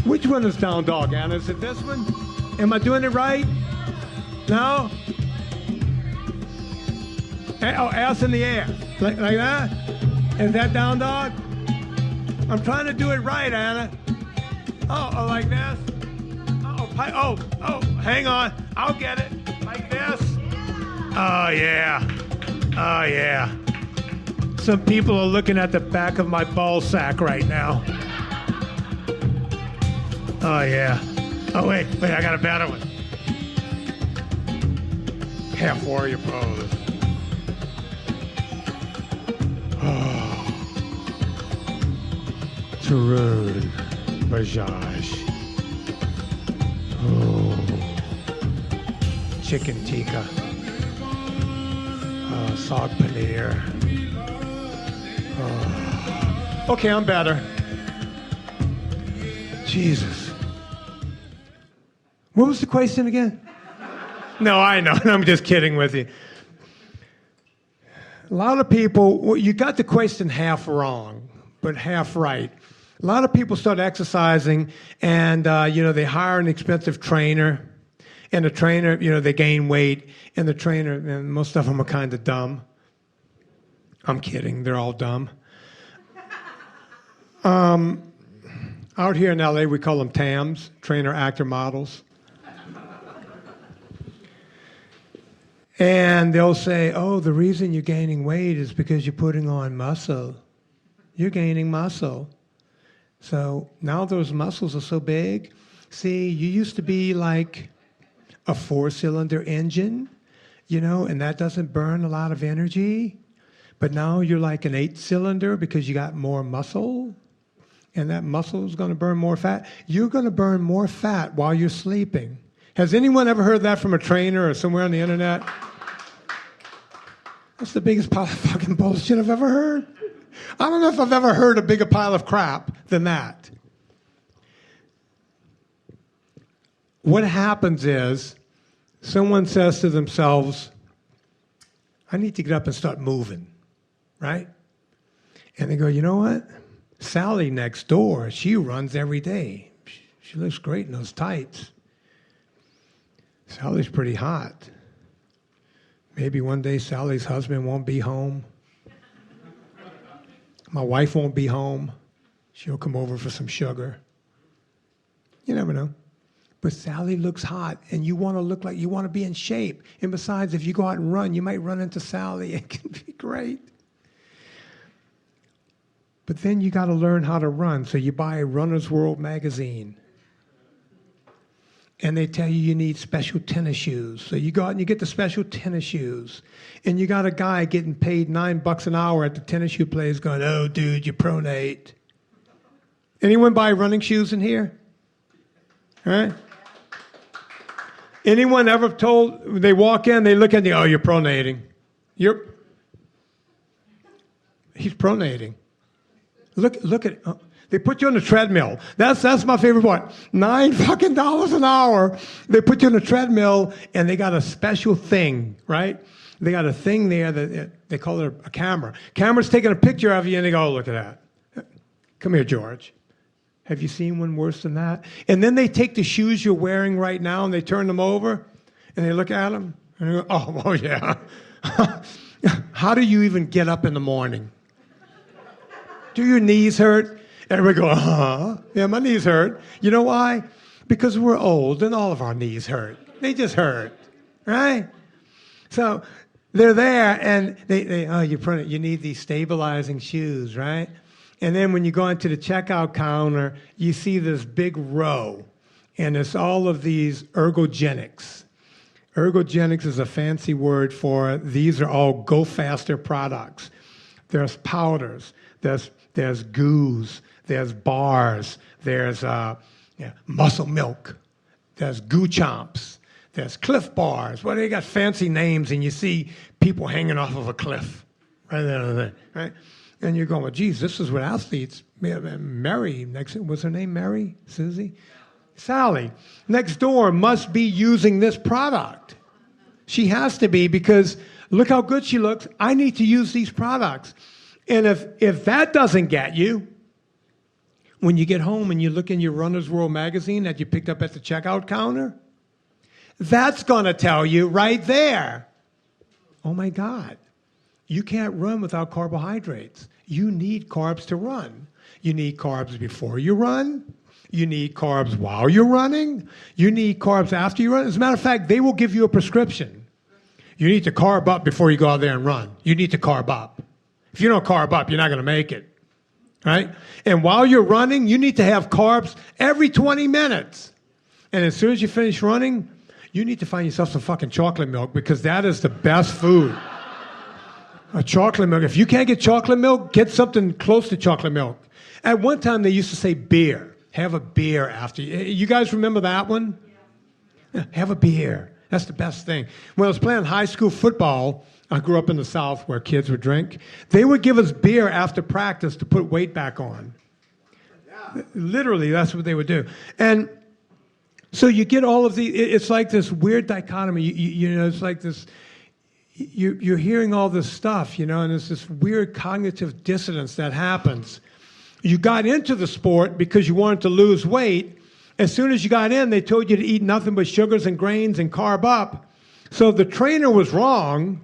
Which one is down dog, Anna? Is it this one? Am I doing it right? No? Oh, ass in the air. Like that? Is that down dog? I'm trying to do it right, Anna. Oh, like this? Oh, hang on. I'll get it. Like this? Oh, yeah. Oh, yeah. Some people are looking at the back of my ball sack right now. Oh, yeah. Oh, wait, I got a better one. Half warrior pose. Oh. Tarun Bajaj. Oh. Chicken tikka. Saag paneer. Oh. Okay, I'm better. Jesus. What was the question again? No, I know. I'm just kidding with you. A lot of people, you got the question half wrong, but half right. A lot of people start exercising and, they hire an expensive trainer. And the trainer, they gain weight. And the trainer, and most of them are kind of dumb. I'm kidding. They're all dumb. Out here in LA, we call them TAMs, trainer actor models. And they'll say, oh, the reason you're gaining weight is because you're putting on muscle. You're gaining muscle. So now those muscles are so big. See, you used to be like a 4-cylinder engine, and that doesn't burn a lot of energy. But now you're like an 8-cylinder because you got more muscle. And that muscle is going to burn more fat. You're going to burn more fat while you're sleeping. Has anyone ever heard that from a trainer or somewhere on the internet? That's the biggest pile of fucking bullshit I've ever heard. I don't know if I've ever heard a bigger pile of crap than that. What happens is someone says to themselves, I need to get up and start moving, right? And they go, you know what? Sally next door, she runs every day. She looks great in those tights. Sally's pretty hot. Maybe one day Sally's husband won't be home. My wife won't be home. She'll come over for some sugar. You never know. But Sally looks hot, and you want to look like you want to be in shape. And besides, if you go out and run, you might run into Sally. It can be great. But then you got to learn how to run. So you buy a Runner's World magazine. And they tell you need special tennis shoes. So you go out and you get the special tennis shoes. And you got a guy getting paid $9 an hour at the tennis shoe place going, oh, dude, you pronate. Anyone buy running shoes in here? All right? Anyone ever told, they walk in, they look at you, oh, you're pronating. He's pronating. Look at, they put you on the treadmill. That's my favorite part. $9 an hour. They put you on a treadmill, and they got a special thing, right? They got a thing there that they call it a camera. Camera's taking a picture of you, and they go, oh, look at that. Come here, George. Have you seen one worse than that? And then they take the shoes you're wearing right now, and they turn them over, and they look at them, and they go, oh yeah. How do you even get up in the morning? Do your knees hurt? Everybody go, yeah, my knees hurt. You know why? Because we're old and all of our knees hurt. They just hurt, right? So they're there and you need these stabilizing shoes, right? And then when you go into the checkout counter, you see this big row, and it's all of these ergogenics. Ergogenics is a fancy word for these are all go faster products. There's powders, there's goos, there's bars, there's muscle milk, there's goo chomps, there's Cliff bars. Well, they got fancy names, and you see people hanging off of a cliff right there, right? And you're going, well, geez, this is what athletes, Mary, was her name Mary? Susie? Sally, next door must be using this product. She has to be, because look how good she looks. I need to use these products. And if that doesn't get you, when you get home and you look in your Runner's World magazine that you picked up at the checkout counter, that's going to tell you right there, oh my God, you can't run without carbohydrates. You need carbs to run. You need carbs before you run. You need carbs while you're running. You need carbs after you run. As a matter of fact, they will give you a prescription. You need to carb up before you go out there and run. You need to carb up. If you don't carb up, you're not going to make it, right? And while you're running, you need to have carbs every 20 minutes. And as soon as you finish running, you need to find yourself some fucking chocolate milk, because that is the best food. A chocolate milk. If you can't get chocolate milk, get something close to chocolate milk. At one time, they used to say beer. Have a beer after. You guys remember that one? Yeah, have a beer. That's the best thing. When I was playing high school football, I grew up in the South where kids would drink. They would give us beer after practice to put weight back on. Literally, that's what they would do. And so you get all of the, it's like this weird dichotomy. It's like this, you're hearing all this stuff, and there's this weird cognitive dissonance that happens. You got into the sport because you wanted to lose weight. As soon as you got in, they told you to eat nothing but sugars and grains and carb up. So the trainer was wrong.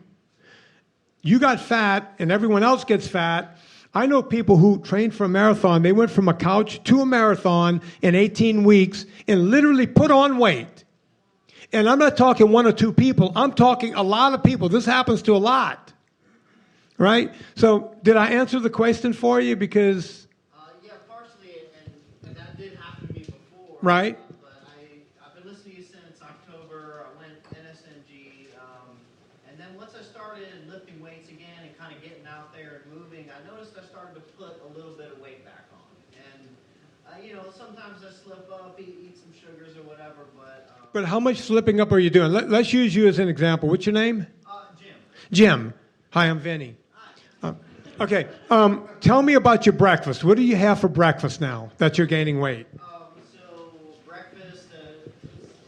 You got fat, and everyone else gets fat. I know people who trained for a marathon. They went from a couch to a marathon in 18 weeks and literally put on weight. And I'm not talking 1 or 2 people. I'm talking a lot of people. This happens to a lot, right? So did I answer the question for you? Because Yeah, partially, and that did happen to me before. Right. But I've been listening to you since October. I went NSNG, and then once I started lifting weights again and kind of getting out there and moving, I noticed I started to put a little bit of weight back on. And you know, sometimes I slip up, eat some sugars or whatever, but how much slipping up are you doing? Let's use you as an example. What's your name? Jim. Jim. Hi, I'm Vinny. Okay. Tell me about your breakfast. What do you have for breakfast now that you're gaining weight? So breakfast,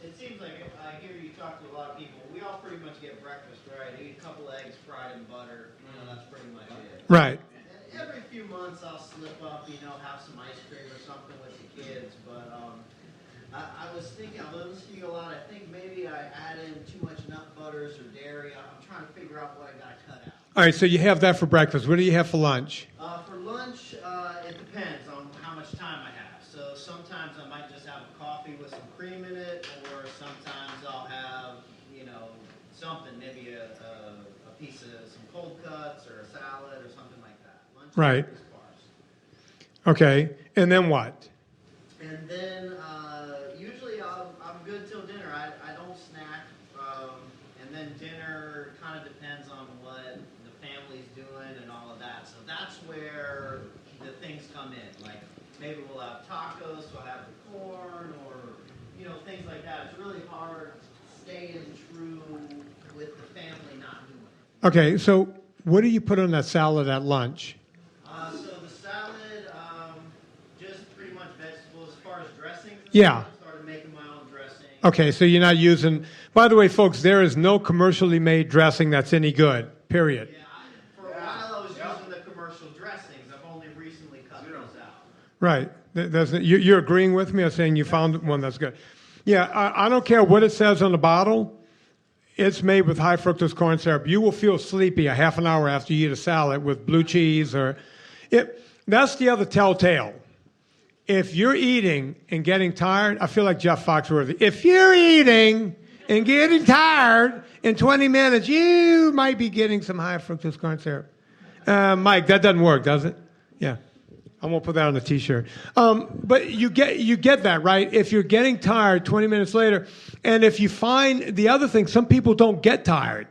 it seems like I hear you talk to a lot of people. We all pretty much get breakfast, right? Eat a couple eggs fried in butter. You know, that's pretty much it. Right. And every few months I'll slip up, you know, have some ice cream or something with the kids. But I was thinking, I was listening a lot. I think maybe I add in too much nut butters or dairy. I'm trying to figure out what I got to cut out. All right, so you have that for breakfast. What do you have for lunch? For lunch, it depends on how much time I have. So sometimes I might just have a coffee with some cream in it, or sometimes I'll have, you know, something, maybe a piece of some cold cuts or a salad or something like that. Lunch Right. is sparse. Okay, and then what? And then usually I'm good till dinner. I don't snack. And then dinner kind of depends on what the family's doing and all of that. So that's where the things come in. Like maybe we'll have tacos, so I'll have the corn, or you know, things like that. It's really hard staying true with the family not doing it. Okay, so what do you put on that salad at lunch? So the salad, just pretty much vegetables. As far as dressing, Yeah. I started making my own dressing. Okay, so you're not using. By the way, folks, there is no commercially made dressing that's any good. Period. Yeah, for a while I was using the commercial dressings. I've only recently cut those out. Right. You're agreeing with me or saying you found one that's good? Yeah, I don't care what it says on the bottle. It's made with high fructose corn syrup. You will feel sleepy a half an hour after you eat a salad with blue cheese or it. That's the other telltale. If you're eating and getting tired, I feel like Jeff Foxworthy. If you're eating and getting tired in 20 minutes, you might be getting some high fructose corn syrup. Mike, that doesn't work, does it? Yeah. I'm going to put that on the T-shirt. But you get that, right? If you're getting tired 20 minutes later, and if you find the other thing, some people don't get tired.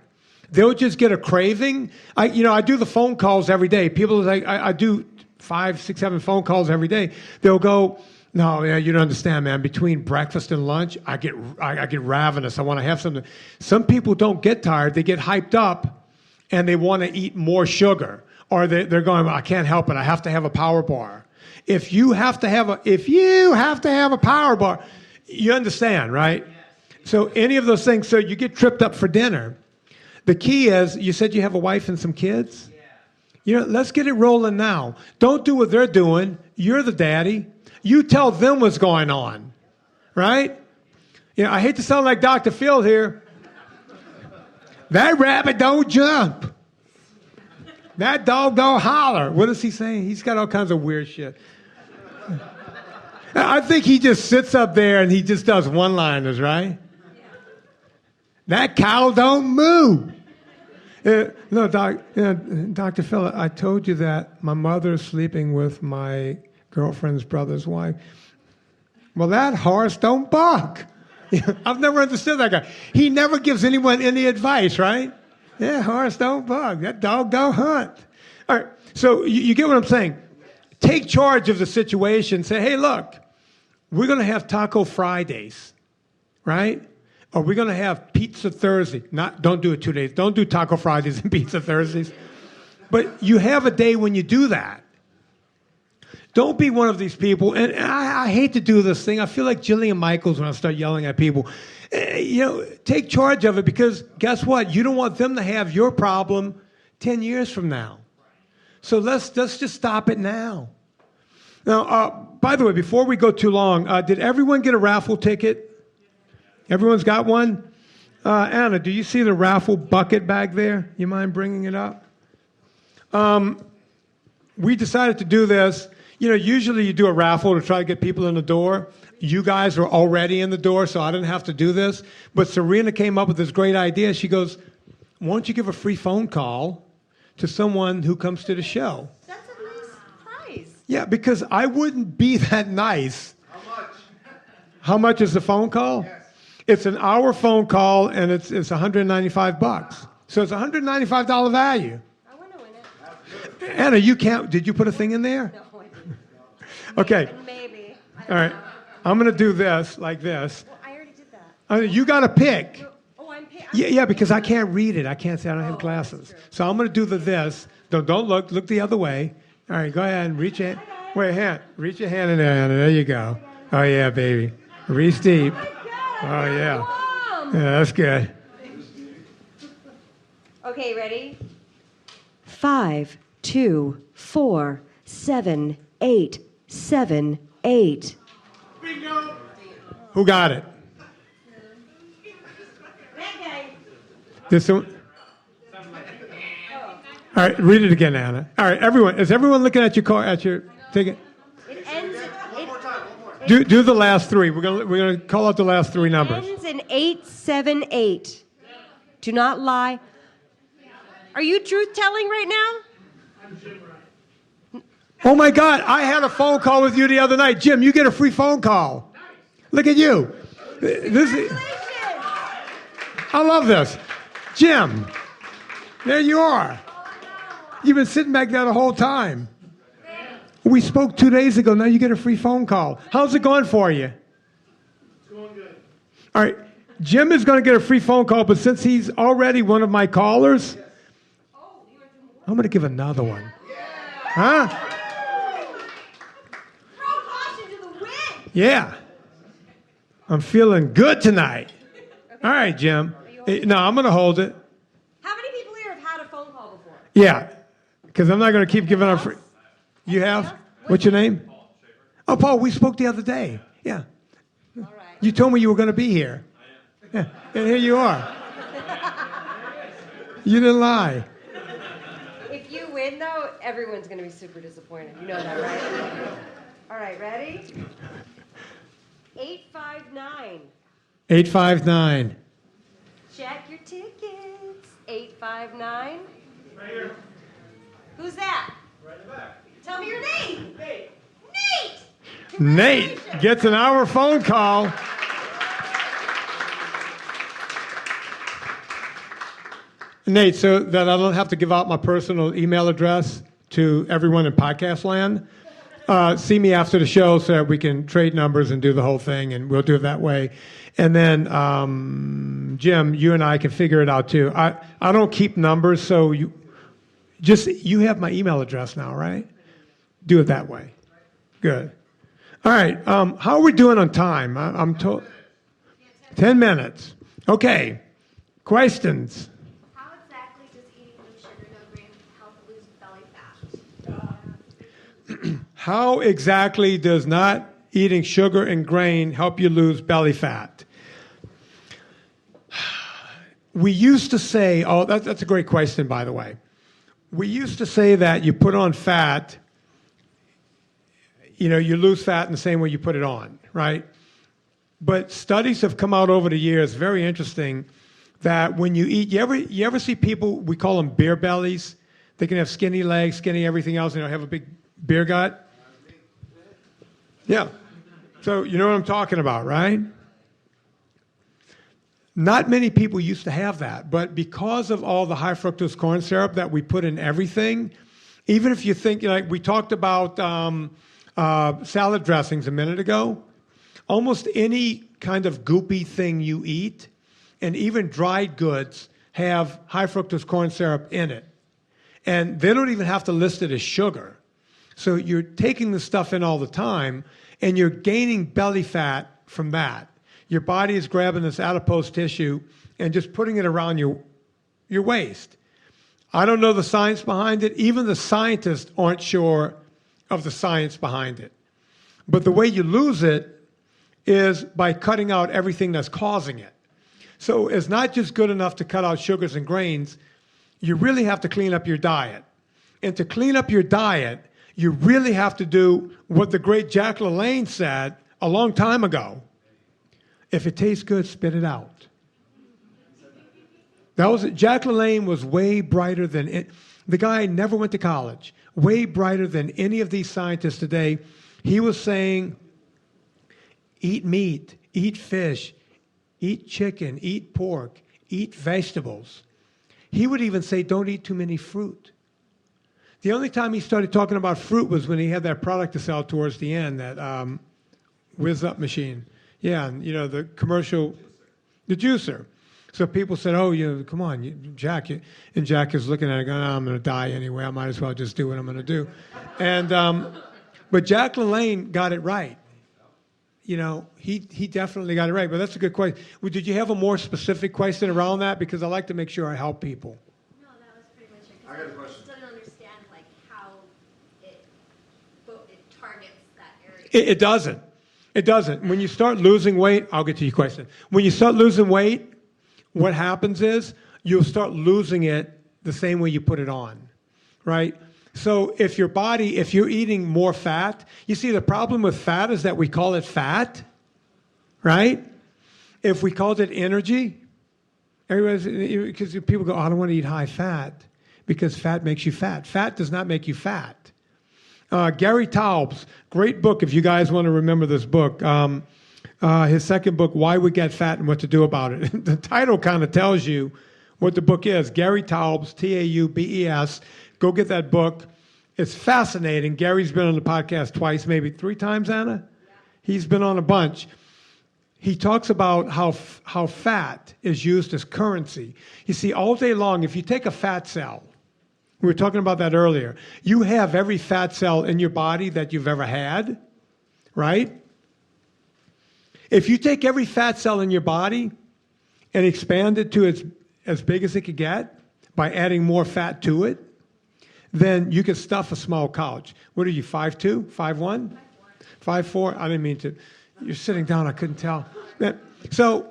They'll just get a craving. I do the phone calls every day. People are like, I do 5, 6, 7 phone calls every day. They'll go, no, yeah, you don't understand, man. Between breakfast and lunch, I get ravenous. I want to have something. Some people don't get tired. They get hyped up, and they want to eat more sugar. Or they're going, well, I can't help it. I have to have a power bar. If you have to have a power bar, you understand, right? So any of those things. So you get tripped up for dinner. The key is, you said you have a wife and some kids. Let's get it rolling now. Don't do what they're doing. You're the daddy. You tell them what's going on, right? I hate to sound like Dr. Phil here. That rabbit don't jump. That dog don't holler. What is he saying? He's got all kinds of weird shit. I think he just sits up there and he just does one-liners, right? That cow don't moo. No, Dr. Phil, I told you that my mother's sleeping with my girlfriend's brother's wife. Well, that horse don't buck. I've never understood that guy. He never gives anyone any advice, right? Yeah, horse don't buck. That dog don't hunt. All right, so you get what I'm saying. Take charge of the situation. Say, hey, look, we're going to have Taco Fridays, right? Or we're going to have Pizza Thursday. Don't do it 2 days. Don't do Taco Fridays and Pizza Thursdays. But you have a day when you do that. Don't be one of these people. And I hate to do this thing. I feel like Jillian Michaels when I start yelling at people. Take charge of it, because guess what? You don't want them to have your problem 10 years from now. So let's just stop it now. Now, by the way, before we go too long, did everyone get a raffle ticket? Everyone's got one? Anna, do you see the raffle bucket back there? You mind bringing it up? We decided to do this. Usually you do a raffle to try to get people in the door. You guys were already in the door, so I didn't have to do this. But Serena came up with this great idea. She goes, why don't you give a free phone call to someone who comes to the show? That's a nice prize. Yeah, because I wouldn't be that nice. How much? How much is the phone call? Yes. It's an hour phone call, and it's $195. So it's $195 value. I want to win it. Anna, did you put a thing in there? No, I didn't. Okay, Maybe. all right. I'm going to do this, like this. Well, I already did that. You got to pick. Oh, I'm paying. Yeah, because I can't read it. I can't say I don't have Oh, glasses. that's true. So I'm going to do this. Don't look the other way. All right, go ahead and reach it. Wait, reach your hand in there, Anna. There you go. Oh, yeah, baby. Reach deep. Oh, yeah. Yeah, that's good. Okay, ready? 5, 2, 4, 7, 8, 7, 8. Who got it? That guy. This one? All right, read it again, Anna. All right, everyone. Is everyone looking at your car, at your ticket? It ends. Do the last three. We're gonna call out the last three numbers. Ends in 878. Do not lie. Are you truth telling right now? Oh my God! I had a phone call with you the other night, Jim. You get a free phone call. Look at you. I love this, Jim. There you are. You've been sitting back there the whole time. We spoke 2 days ago. Now you get a free phone call. How's it going for you? It's going good. All right. Jim is going to get a free phone call, but since he's already one of my callers, I'm going to give another one. Huh? Throw caution to the wind. Yeah. I'm feeling good tonight. All right, Jim. No, I'm going to hold it. How many people here have had a phone call before? Yeah, because I'm not going to keep giving out free. You have? What's your name? Oh, Paul, we spoke the other day. Yeah. All right. You told me you were going to be here. Yeah, and here you are. You didn't lie. If you win, though, everyone's going to be super disappointed. You know that, right? All right, ready? 859. 859. Check your tickets. 859. Right here. Who's that? Right in the back. Tell me your name. Hey. Nate. Nate gets an hour phone call. Nate, so that I don't have to give out my personal email address to everyone in podcast land, see me after the show so that we can trade numbers and do the whole thing, and we'll do it that way. And then, Jim, you and I can figure it out too. I don't keep numbers, so you have my email address now, right? Do it that way. Good. All right. How are we doing on time? I'm told 10 minutes. Okay. Questions? How exactly does eating no sugar, no grain help lose belly fat? How exactly does not eating sugar and grain help you lose belly fat? We used to say, that's a great question, by the way. We used to say that you put on fat, you lose fat in the same way you put it on, right? But studies have come out over the years, very interesting, that when you eat, you ever see people, we call them beer bellies? They can have skinny legs, skinny everything else, have a big beer gut. Yeah. So you know what I'm talking about, right? Not many people used to have that, but because of all the high fructose corn syrup that we put in everything, even if you think, like we talked about salad dressings a minute ago, almost any kind of goopy thing you eat, and even dried goods, have high fructose corn syrup in it. And they don't even have to list it as sugar. So you're taking the stuff in all the time, and you're gaining belly fat from that. Your body is grabbing this adipose tissue and just putting it around your waist. I don't know the science behind it. Even the scientists aren't sure of the science behind it. But the way you lose it is by cutting out everything that's causing it. So it's not just good enough to cut out sugars and grains. You really have to clean up your diet. And to clean up your diet, You really have to do what the great Jack LaLanne said a long time ago. If it tastes good, spit it out. That was Jack LaLanne was way brighter than it. The guy never went to college. Way brighter than any of these scientists today. He was saying, eat meat, eat fish, eat chicken, eat pork, eat vegetables. He would even say, don't eat too many fruit. The only time he started talking about fruit was when he had that product to sell towards the end, that Whiz Up machine. Yeah, and, the commercial, the juicer. So people said, oh, come on, Jack. And Jack is looking at it going, oh, I'm going to die anyway. I might as well just do what I'm going to do. And but Jack LaLanne got it right. He definitely got it right. But that's a good question. Well, did you have a more specific question around that? Because I like to make sure I help people. No, that was pretty much it. I got a question. I still don't understand how it targets that area. It doesn't. It doesn't. When you start losing weight, I'll get to your question. When you start losing weight, what happens is you'll start losing it the same way you put it on, right? So if you're eating more fat, you see the problem with fat is that we call it fat, right? If we called it energy, because people go, oh, I don't want to eat high fat because fat makes you fat. Fat does not make you fat. Gary Taubes, great book if you guys want to remember this book. His second book, Why We Get Fat and What to Do About It. The title kind of tells you what the book is. Gary Taubes, Taubes. Go get that book. It's fascinating. Gary's been on the podcast twice, maybe 3 times, Anna? Yeah. He's been on a bunch. He talks about how fat is used as currency. You see, all day long, if you take a fat cell, we were talking about that earlier, you have every fat cell in your body that you've ever had, right? If you take every fat cell in your body and expand it to as big as it could get by adding more fat to it, then you could stuff a small couch. What are you, 5'2", 5'1"? 5'4"? I didn't mean to. You're sitting down, I couldn't tell. So,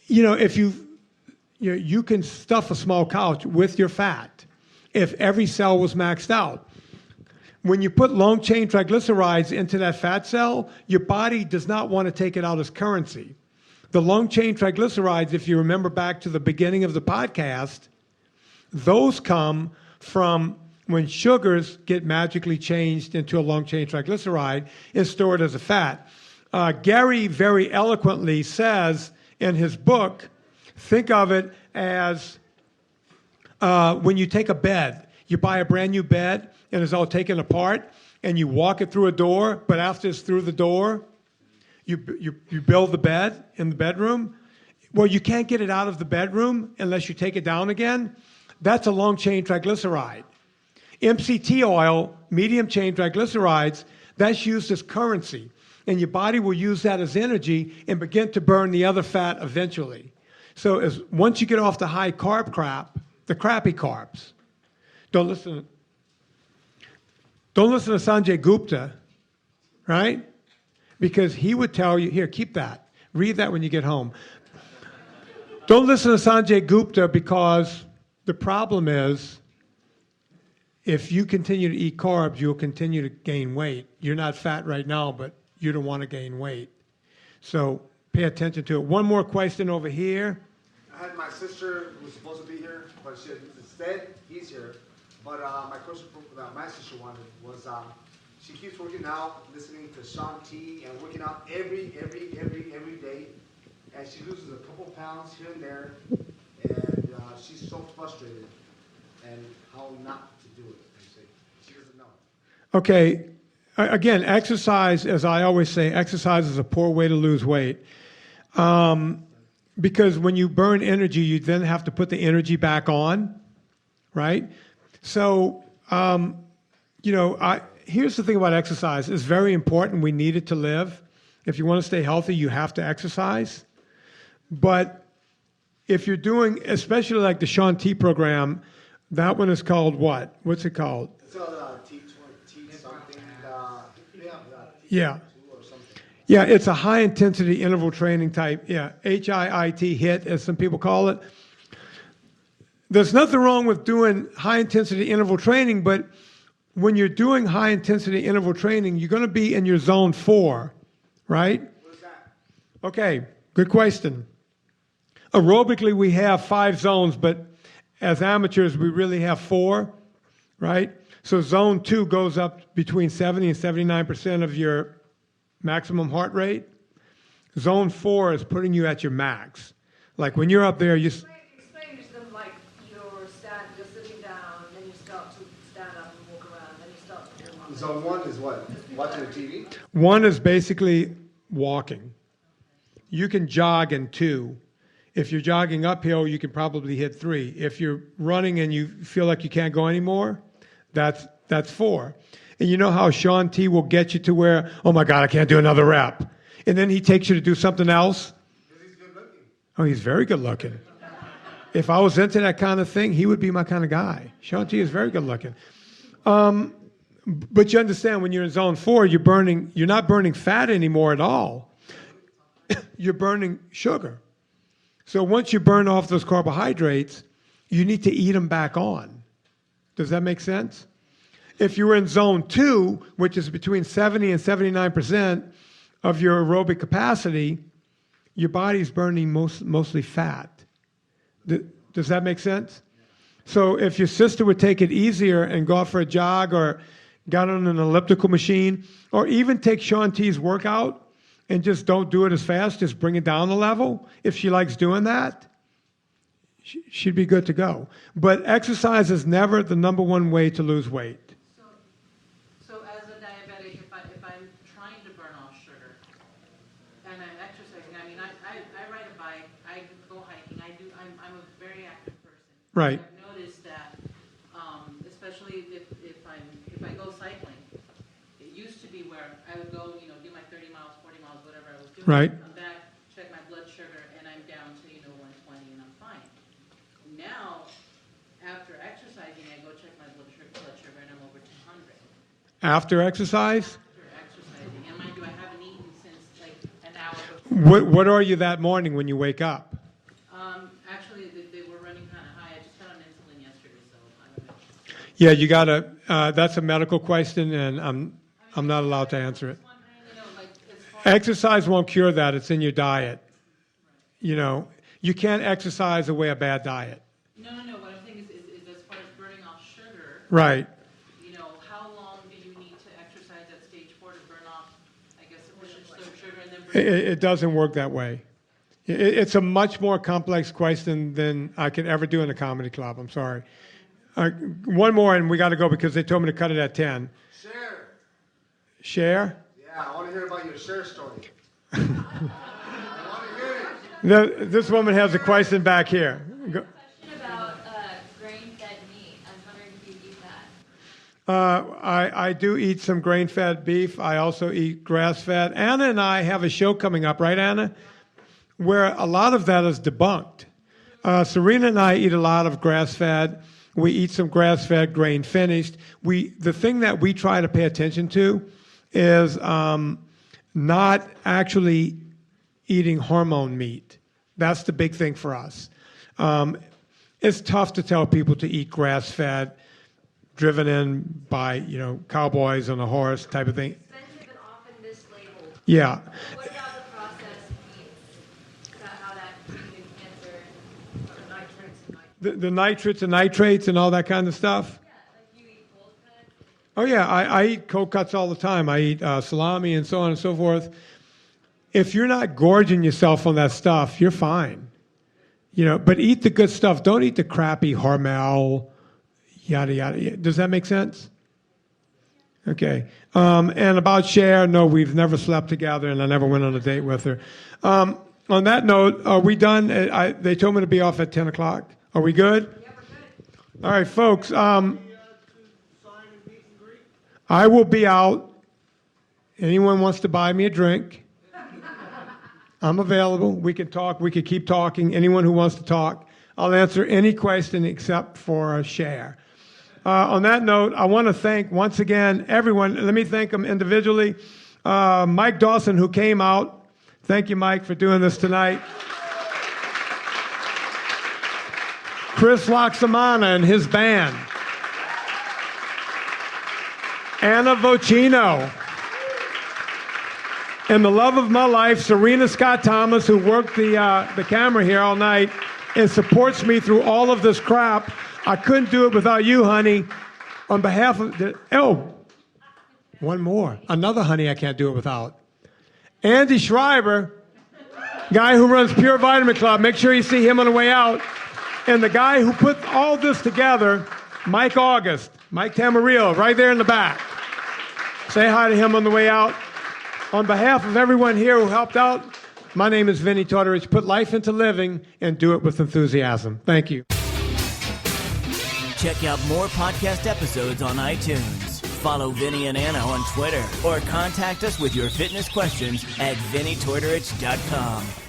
if you can stuff a small couch with your fat if every cell was maxed out. When you put long-chain triglycerides into that fat cell, your body does not want to take it out as currency. The long-chain triglycerides, if you remember back to the beginning of the podcast, those come from when sugars get magically changed into a long-chain triglyceride and stored as a fat. Gary very eloquently says in his book, think of it as when you take a bed. You buy a brand new bed, and it's all taken apart, and you walk it through a door, but after it's through the door, you build the bed in the bedroom. Well, you can't get it out of the bedroom unless you take it down again. That's a long-chain triglyceride. MCT oil, medium-chain triglycerides, that's used as currency, and your body will use that as energy and begin to burn the other fat eventually. So once you get off the high-carb crap, the crappy carbs, don't listen to Sanjay Gupta, right? Because he would tell you, here, keep that. Read that when you get home. Don't listen to Sanjay Gupta because the problem is if you continue to eat carbs, you'll continue to gain weight. You're not fat right now, but you don't want to gain weight. So pay attention to it. One more question over here. I had my sister who was supposed to be here, but instead he's here. But my question that my sister wanted was she keeps working out, listening to Shaun T, and working out every day. And she loses a couple pounds here and there, and she's so frustrated and how not to do it. She doesn't know. Okay. Again, exercise, as I always say, exercise is a poor way to lose weight. Because when you burn energy, you then have to put the energy back on, right? So, here's the thing about exercise. It's very important. We need it to live. If you want to stay healthy, you have to exercise. But if you're doing, especially like the Shaun T program, that one is called what? What's it called? It's called T something. Yeah. Yeah, it's a high-intensity interval training type. Yeah, HIIT, as some people call it. There's nothing wrong with doing high-intensity interval training, but when you're doing high intensity interval training, you're going to be in your zone 4, right? What is that? Okay, good question. Aerobically, we have 5 zones, but as amateurs, we really have 4, right? So zone 2 goes up between 70 and 79% of your maximum heart rate. Zone 4 is putting you at your max. Like when you're up there, you... Explain to them like you're sitting down, then you start to stand up and walk around, then you start to walk. Zone 1 is what? Watching the TV? 1 is basically walking. You can jog in 2. If you're jogging uphill, you can probably hit 3. If you're running and you feel like you can't go anymore, that's 4. And you know how Sean T will get you to where, oh my God, I can't do another rep. And then he takes you to do something else. Because he's good looking. Oh, he's very good looking. If I was into that kind of thing, he would be my kind of guy. Sean T is very good looking. But you understand when you're in zone 4, you're not burning fat anymore at all. You're burning sugar. So once you burn off those carbohydrates, you need to eat them back on. Does that make sense? If you were in zone 2, which is between 70 and 79% of your aerobic capacity, your body's burning mostly fat. Does that make sense? So if your sister would take it easier and go out for a jog or got on an elliptical machine, or even take Sean T's workout and just don't do it as fast, just bring it down a level, if she likes doing that, she'd be good to go. But exercise is never the number one way to lose weight. So as a diabetic, if I'm trying to burn off sugar and I'm exercising, I mean, I ride a bike, I go hiking, I'm a very active person. Right. I've noticed that, especially if I go cycling, it used to be where I would go, do my 30 miles, 40 miles, whatever I was doing. Right. Come back, check my blood sugar, and I'm down to 120, and I'm fine. Now, after exercising, I go check my blood sugar, and I'm over 200. After exercise? After exercising, and mind you, I haven't eaten since like an hour before. What are you that morning when you wake up? Actually, they were running kind of high. I just got on insulin yesterday, so I don't know. Yeah, you gotta. That's a medical question, and I'm not allowed to answer it. Exercise won't cure that. It's in your diet. You can't exercise away a bad diet. No. What I'm saying is as far as burning off sugar. Right. How long do you need to exercise at stage 4 to burn off, I guess, sugar and then It doesn't work that way. It's a much more complex question than I could ever do in a comedy club. I'm sorry. One more, and we got to go because they told me to cut it at 10. Share. Share? Yeah, I want to hear about your share story. I want to hear it. This woman has a question back here. Go. Question about grain-fed meat. I was wondering if you eat that. I do eat some grain-fed beef. I also eat grass-fed. Anna and I have a show coming up, right, Anna? Where a lot of that is debunked. Serena and I eat a lot of grass-fed. We eat some grass-fed, grain-finished. The thing that we try to pay attention to is not actually eating hormone meat. That's the big thing for us. It's tough to tell people to eat grass-fed, driven in by cowboys on a horse type of thing. Expensive and often mislabeled. Yeah. What about the processed meats? Is that how that can cancer and nitrates and nitrates? The nitrates and nitrates and all that kind of stuff. Yeah, like you eat cold cuts. Oh yeah, I eat cold cuts all the time. I eat salami and so on and so forth. If you're not gorging yourself on that stuff, you're fine. But eat the good stuff. Don't eat the crappy Hormel, yada yada. Does that make sense? Okay. And about Cher, no, we've never slept together, and I never went on a date with her. On that note, are we done? They told me to be off at 10 o'clock. Are we good? Yeah, we're good. All right, folks. I will be out. Anyone wants to buy me a drink? I'm available. We can talk. We can keep talking. Anyone who wants to talk, I'll answer any question except for a share. On that note, I want to thank once again everyone. Let me thank them individually. Mike Dawson, who came out. Thank you, Mike, for doing this tonight. Chris Loxamana and his band. Anna Vocino. And the love of my life, Serena Scott Thomas, who worked the camera here all night and supports me through all of this crap. I couldn't do it without you, honey. On behalf of one more. Another honey I can't do it without. Andy Schreiber, guy who runs Pure Vitamin Club. Make sure you see him on the way out. And the guy who put all this together, Mike August, Mike Tamarillo, right there in the back. Say hi to him on the way out. On behalf of everyone here who helped out, my name is Vinny Tortorich. Put life into living and do it with enthusiasm. Thank you. Check out more podcast episodes on iTunes. Follow Vinny and Anna on Twitter or contact us with your fitness questions at VinnyTortorich.com.